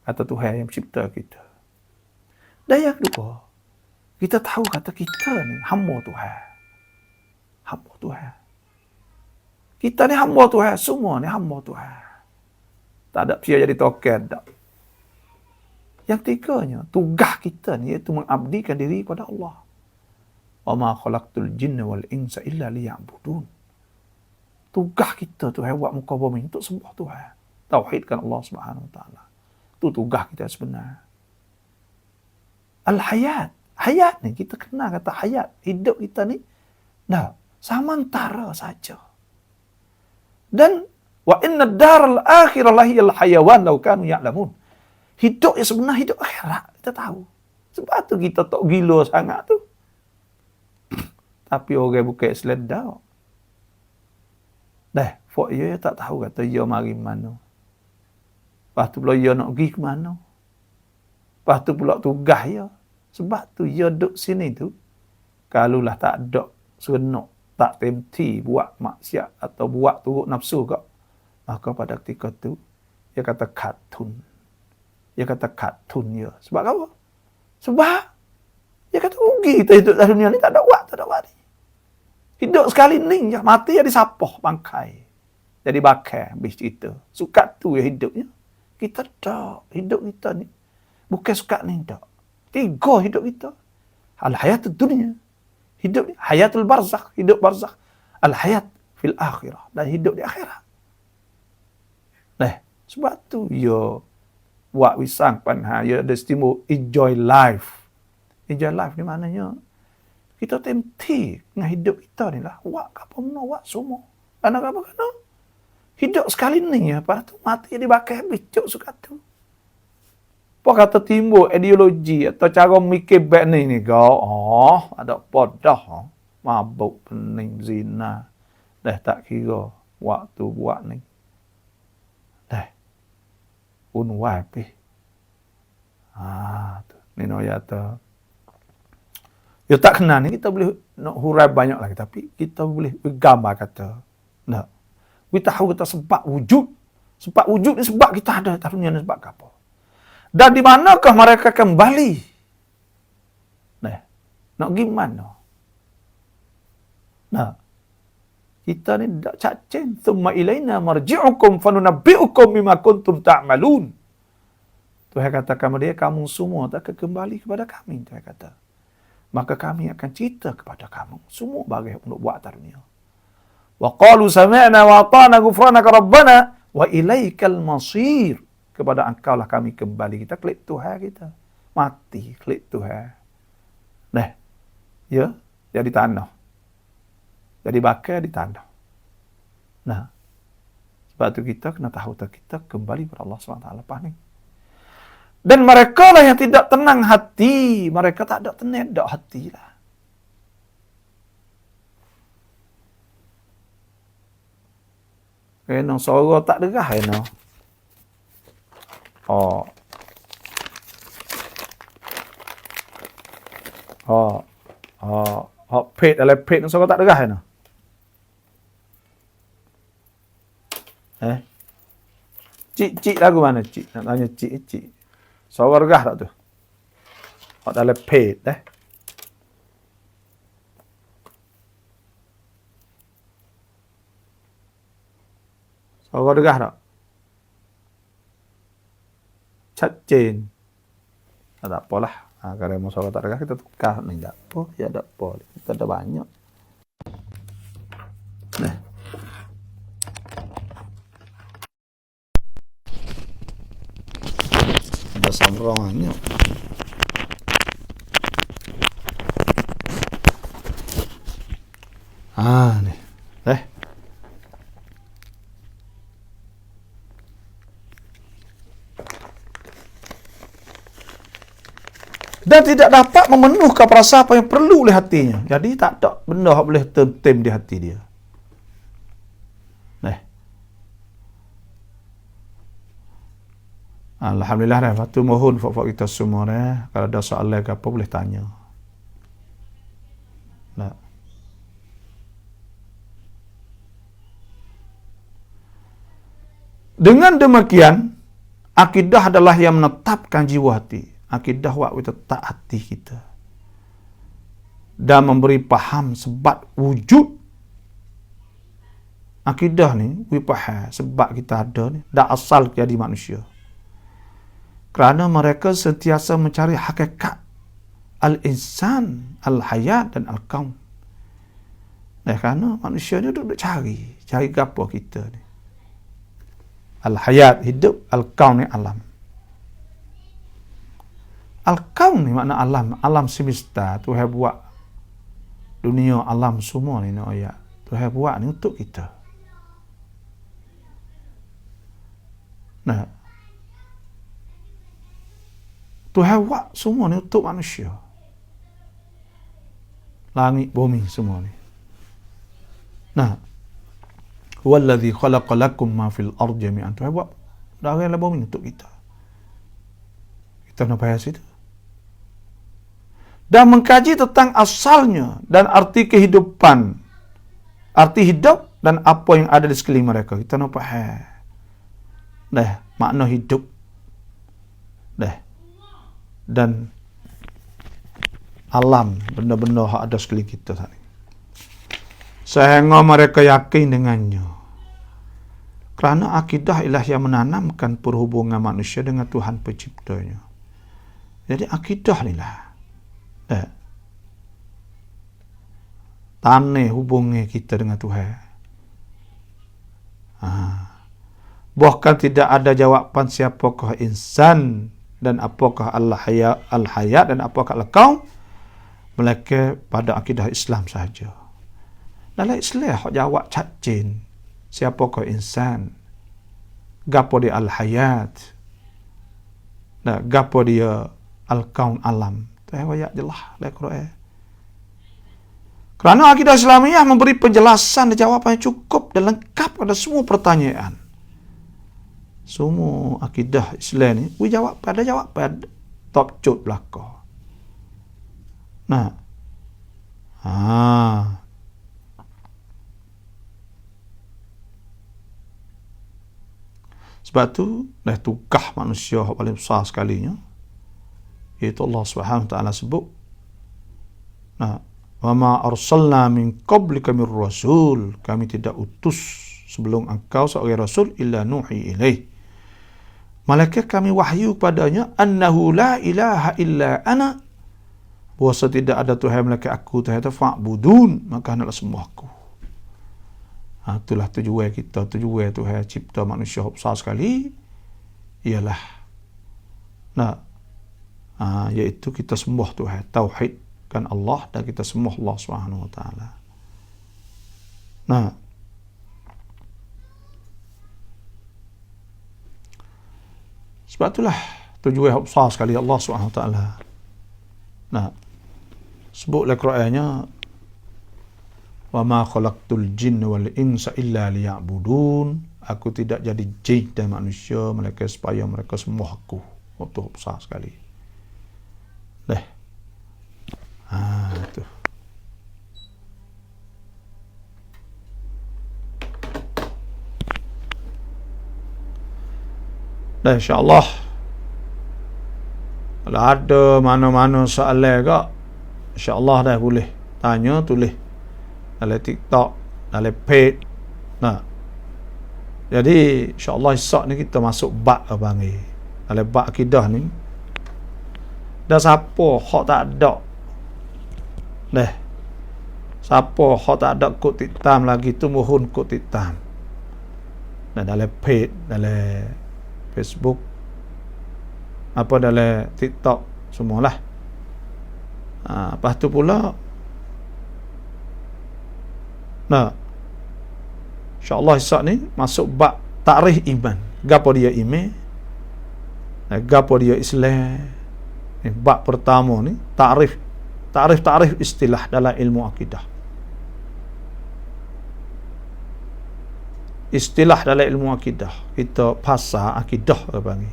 [SPEAKER 1] kata Tuhan yang mencipta kita. Dan yang kedua, kita tahu kata kita ni hamba Tuhan. Hamba Tuhan. Kita ni hamba Tuhan. Semua ni hamba Tuhan. Tak ada sia jadi token. Tak. Yang tiganya, tugas kita ni iaitu mengabdikan diri kepada Allah. Wa ma khalaqtul jinna wal insa illa liya'budun. Tugas kita tu buat muka bumi untuk sembah Tuhan. Tauhidkan Allah Subhanahu wa taala. Itu tugas kita sebenar. Al-hayat. Hayat ni kita kenal kata hayat. Hidup kita ni dah samantara saja. Dan wa inna ad-daral akhirah lahiyal hayawan law kanu ya'lamun. Hidup yang sebenar hidup akhirat. Kita tahu. Sebab tu kita tak gila sangat tu. Tapi orang bukan Islam dah. Dah, fok ia tak tahu kata ia mari mana. Lepas tu pula ia nak pergi ke mana. Lepas tu pula tugas ia. Sebab tu ia duduk sini tu. Kalulah tak ada serenok, tak temti buat maksiat atau buat turut nafsu kak. Maka pada ketika tu, ia kata katun. Dia kata katun dia. Sebab apa? Sebab dia kata rugi kita hidup dalam dunia ni tak ada buat, tak ada buat. Hidup sekali ni je, mati jadi sapoh bangkai. Jadi bakar habis cerita. Sukat tu ya hidupnya. Kita tak hidup kita ni. Bukan sukat ni tak. 3 hidup kita. Al-hayatul dunia. Hidup ni hayatul barzakh, hidup barzakh. Al-hayat fil akhirah, dan hidup di akhirat. Nah, sebab tu ya buat wisang panha ya ada stimul enjoy life. Enjoy life ni maknanya kita temti dengan hidup kita ni lah. Buat apa mana buat semua. Dan apa kena? Hidup sekali ni ya, lepas tu mati dibakar habis cuk suka tu. Apa kata timbul ideologi atau cara mikir baik ni kau? Oh, ada apa dah. Mabuk, pening, zina. Dah tak kira waktu buat ni. Dah. Unwai pi. Tu. Ni no ya tu. Ya tak kenal ni kita boleh nak hurai banyak lagi tapi kita boleh gambar kata. Nah. Kita tahu kita sebab wujud. Sebab wujud ni sebab kita ada dalam dunia ni sebab apa? Dan di manakah mereka kembali? Nah. Nak gimana? Nah. Kita ni tak cacing. Thumma ilaina marji'ukum fanunabbi'ukum bima kuntum ta'malun. Tuhan kata kepada dia, kamu semua tak kembali kepada kami. Tuhan kata. Maka kami akan cerita kepada kamu. Semua bagai untuk buat atas dunia. Wa qalu sami'na wa ata'na ghufranaka rabbana wa ilaikal masir. Kepada engkau lah kami kembali. Kita klik Tuhan kita. Mati klik Tuhan. Nah. Ya. Jadi tanah. Jadi bakar di tanah. Nah. Sebab tu kita kena tahu tak kita kembali kepada Allah SWT lepas ni. Dan mereka lah yang tidak tenang hati. Mereka tak ada tenedak hati lah. Kena suara tak derah kena. Oh. Oh. Oh. Oh. Pet dalam pet ni suara tak derah kena. Cik lagu mana cik? Nak tanya cik. Suara regah tak tu? Oh, dalam pet Suara regah tak? Cacin. Tak apalah. Kalau mau suara tak regah kita tukar ni tak apa. Ya tak apa. Kita ada banyak. Nah. Ada sambrongannya. Nih. Dan tidak dapat memenuhkan perasaan apa yang perlu oleh hatinya. Jadi tak ada benda yang boleh tertem di hati dia. Alhamdulillah dah. Lepas tu mohon fak kita semua dah. Kalau ada soalan ke apa boleh tanya. Nah. Dengan demikian, akidah adalah yang menetapkan jiwa hati. Akidah wak kita tak hati kita. Dan memberi paham sebab wujud Akidah ni, we faham sebab kita ada ni, dah asal jadi manusia. Kerana mereka sentiasa mencari hakikat al-insan, al-hayat dan al-kaun. Kerana manusia ni duduk cari gapo kita ni. Al-hayat, hidup, al-kaun ni alam. Al-kaun ni makna alam semesta. Tuhan buat dunia, alam semua ni nak ayat. Tuhan buat ni untuk kita. Tuhan buat semua ni untuk manusia. Langit, bumi semua ni. Huwallazi khalaqa lakum ma fil ardi jami'an. Tuhan buat dari dalam bumi untuk kita. Kita nak payah situ. Dan mengkaji tentang asalnya dan arti kehidupan. Arti hidup dan apa yang ada di sekeliling mereka. Kita nak payah. Makna hidup. Dan alam, benda-benda yang ada sekeliling kita tadi. Sehingga mereka yakin dengannya. Kerana akidah ialah yang menanamkan perhubungan manusia dengan Tuhan penciptanya. Jadi akidah ni lah. Tanah hubungan kita dengan Tuhan. Bahkan tidak ada jawapan siapakah insan dan apakah al-hayat dan apakah al-kaun, melainkan pada akidah Islam sahaja. Dalam Islam jawab cacin siapakah insan, gapo dia al-hayat, gapo dia al-kaun alam. Tu ayat jelas dalam Quran. Kerana akidah Islamiyah memberi penjelasan dan jawapan yang cukup dan lengkap pada semua pertanyaan. Semua akidah Islam ni, jawab pada top cut belakang. Sebab tu dah tukah manusia yang paling besar sekalinya, iaitu Allah Subhanahu wa taala sebut, wa ma arsalna min qablika mir rasul, kami tidak utus sebelum engkau seorang rasul illa nuhi ilaih, malaikat kami wahyu padanya, annahu la ilaha illa ana, bahawa tidak ada Tuhan melainkan aku, Tuhan itu fa'budun, maka hendaklah sembah aku. Itulah tujuan kita, tujuan Tuhan cipta manusia besar sekali, ialah iaitu kita sembah Tuhan, tauhidkan Allah dan kita sembah Allah Subhanahu wa taala. Sebab itulah tujuan besar sekali Allah Subhanahu wa taala. Sebutlah Qurannya, wa ma khalaqtul jinna wal insa illa liya'budun, aku tidak jadi jin dan manusia melainkan supaya mereka sembah aku. Itu besar sekali. Itu. InsyaAllah kalau ada mana-mana soalan ke, InsyaAllah dah boleh tanya, tulis dalam TikTok, dalam page. Jadi InsyaAllah esok ni kita masuk bab abang ni. Dalam bab akidah ni, dah siapa hak tak ada, siapa hak tak ada kod hitam lagi tu, mohon kod hitam. Dan dalam page, dalam Facebook, apa dalam TikTok, semualah. Lepas tu pula, InsyaAllah esok ni masuk bab takrif iman. Gapo dia iman, gapo dia Islam. Bab pertama ni takrif istilah dalam ilmu akidah. Istilah dalam ilmu akidah, kita pasal akidah apa ni?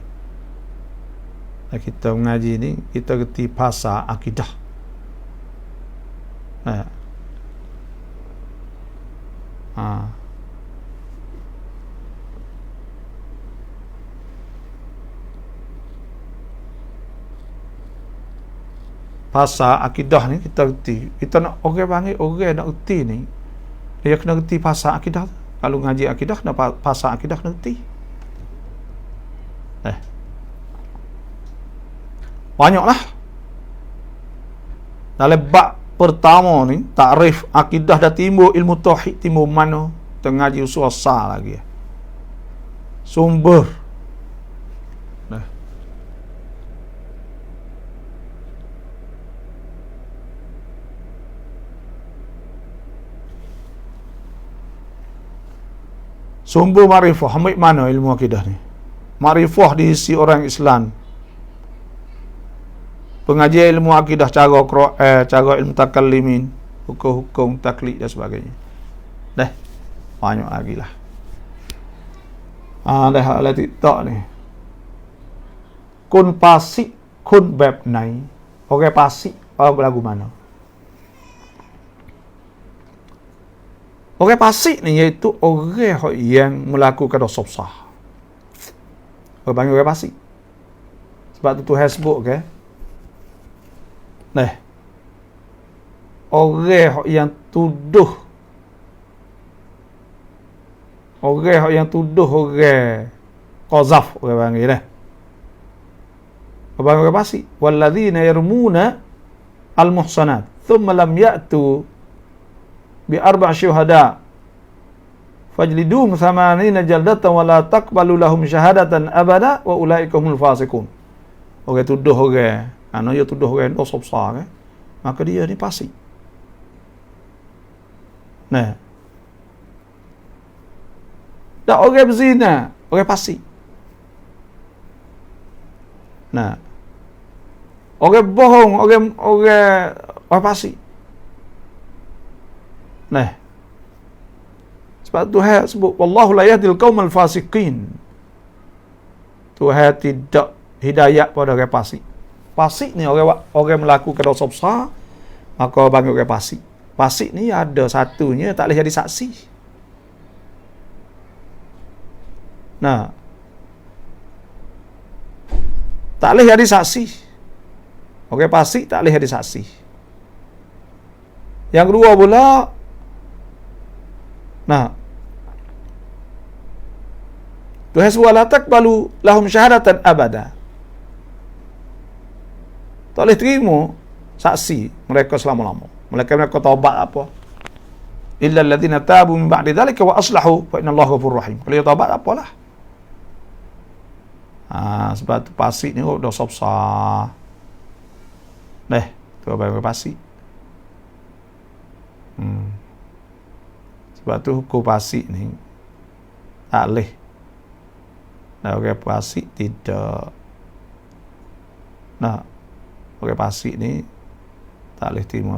[SPEAKER 1] Kita mengaji ni, kita reti pasal akidah. Pasal akidah ni kita reti. Kita nak orang panggil orang nak reti ni, dia kena reti pasal akidah tu. Kalau ngaji akidah, kena pasal akidah kena reti. Banyaklah. Dalam bab pertama ni, takrif akidah dah timbul, ilmu tauhid timbul mana? Tengaji usul asal lagi. Sumber. Sumber makrifah, ambil mana ilmu akidah ni? Makrifah diisi orang Islam. Pengajian ilmu akidah, cara Quran, cara ilmu takallimin, hukum-hukum taklid dan sebagainya. Dah, banyak lagi lah. Dah ala TikTok ni. Kun pasik, kun bab nai. Orang pasik, lagu mana? Orang pasik ni iaitu orang yang melakukan dosa besar. Orang panggil orang pasik. Sebab tu Tuhan sebut ke? Orang yang tuduh. Orang yang tuduh orang qazaf, orang panggil dah. Orang panggil orang pasik. Walladzina yarmuna al-muhsanat thumma lam ya'tu bi arba' syuhada fajlidum 80 jaldatan wa la taqbalu lahum syahadatan abada wa ulaika humul fasiqun. Orang tuduh orang, dia tuduh orang dosa besar, maka dia ni fasik. Tak orang berzina, orang fasik. Orang bohong, orang fasik. Sebab Tuhan sebut wallahu la yahdil qaumal fasiqin. Tuhan tidak hidayah pada orang fasik. Fasik ni orang melakukan dosa besar, maka bagi orang fasik. Fasik ni ada satunya tak boleh jadi saksi. Tak boleh jadi saksi. Orang fasik tak boleh jadi saksi. Yang kedua pula, Tuhan SWT la taqbalu lahum syahadatan abada. Tak boleh terima saksi mereka selama-lama. Mereka taubat apa? Illa alladhina tabu min ba'di dhalika wa aslahu fa inna Allaha ghafurur rahim. Kalau dia taubat apalah. Sebab tu fasik ni dosa besar. Tu apa fasik? Sebab tu hukum fasik ni tak boleh. Orang fasik tidak. Orang fasik ni tak boleh terima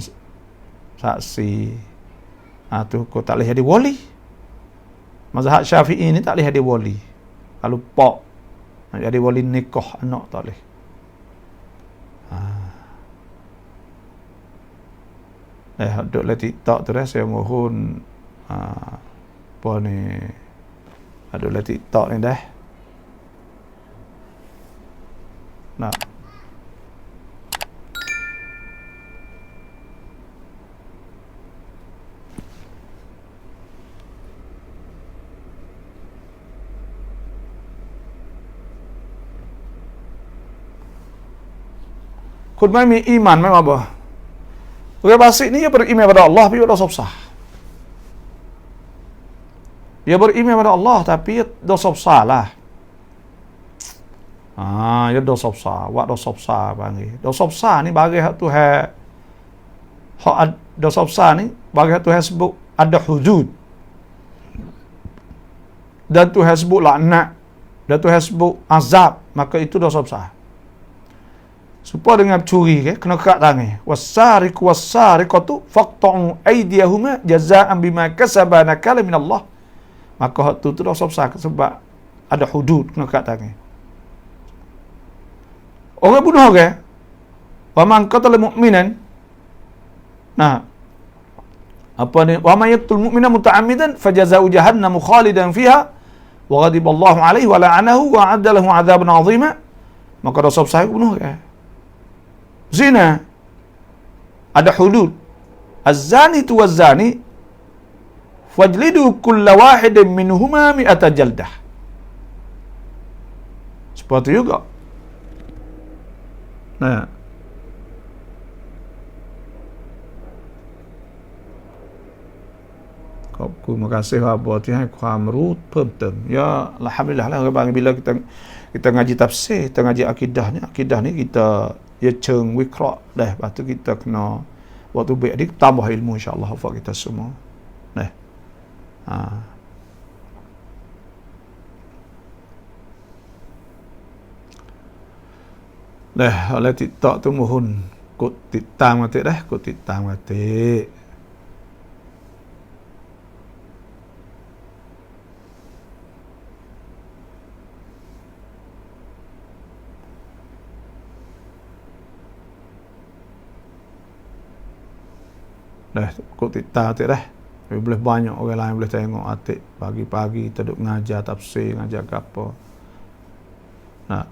[SPEAKER 1] saksi. Tu hukum tak boleh jadi wali. Mazhab Syafi'i ni tak boleh jadi wali. Kalau pak nak jadi wali nikah anak tak boleh. Duduk lah TikTok tu dah, saya mohon apa ni, duduk lah TikTok ni dah. Kun mai iman memang apa? Orang fasik ni dia beriman pada Allah tapi dia dosa besar. Dia beriman pada Allah tapi dia dosa besar lah. Dia dosa besar. Buat dosa besar panggil. Dosa besar ni bagi hak Tuhan. Dosa besar ni bagi hak Tuhan sebut ada hudud. Dan Tuhan sebut laknat. Dan Tuhan sebut azab. Maka itu dosa besar. Supaya dengan curi kena kerat tangan. Wasariqu wasariqatu faqta'u aydiyahuma jazaa'an bima kasaba nakala min Allah. Maka hak tu dosa besar sebab ada hudud kena kerat tangan. Orang bunuh orang, wa man qatala mu'minan. Apa ni? Wa man yaqtul mu'mina muta'ammidan fajazaa'u jahannam khalidan fiha wa ghadiballahu 'alaihi wa la'anahu wa 'adda lahu 'adzaban 'azima. Maka dosa besar bunuh orang. Zina ada hudud. Az-zani tu waz-zani fajlidu kulla wahidin minhuma mi'ata jaldah. Seperti juga. Nah,ขอบคุณมากkasih apaที่ให้ความรู้เพิ่มเติมya alhamdulillah lah bang bila kita ngaji tafsir, kita ngaji akidah ni kita ya ceng wikra dah, lepas tu kita kena waktu baik ni tambah ilmu insya-Allah hafal kita semua. Nah. Oleh TikTok tu mohon กดติดตามกันเถอะนะกดติดตามกันเถอะkod titar tu dah. Boleh banyak orang lain boleh tengok atik pagi-pagi kita duduk ngajar tafsir, ngajar apa. Nah.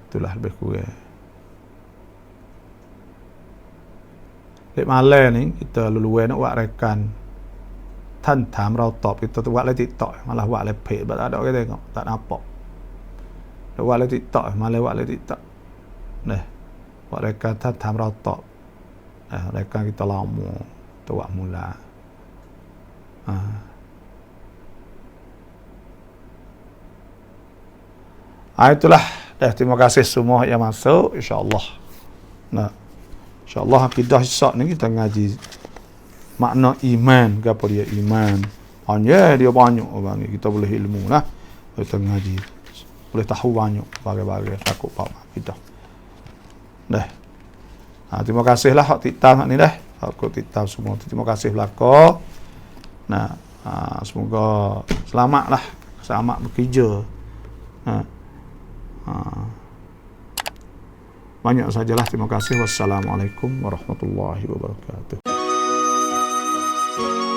[SPEAKER 1] Itulah lebih kurang. Lek malam ni kita luluan nak buat rekan. ท่านถามเราตอบ kita buat le TikTok malah buat le page tak ada orang tengok, tak nampak. Buat le TikTok malah buat le TikTok. Nah. Buat rekan ท่านถามเราตอบ rekan kita lama kita buat mula. Itulah. Terima kasih semua yang masuk insya-Allah. Nah. InsyaAllah akidah sesat ni kita ngaji makna iman, apa dia iman. Hanya dia banyak orang ni kita boleh ilmu lah. Kita ngaji boleh tahu banyak bagai-bagai takut apa kita. Dah. Terima kasihlah hak tiktam ni dah. Aku tiktam semua. Terima kasih belaka. Nah, semoga selamatlah, selamat bekerja. Banyak sajalah. Terima kasih. Wassalamualaikum warahmatullahi wabarakatuh.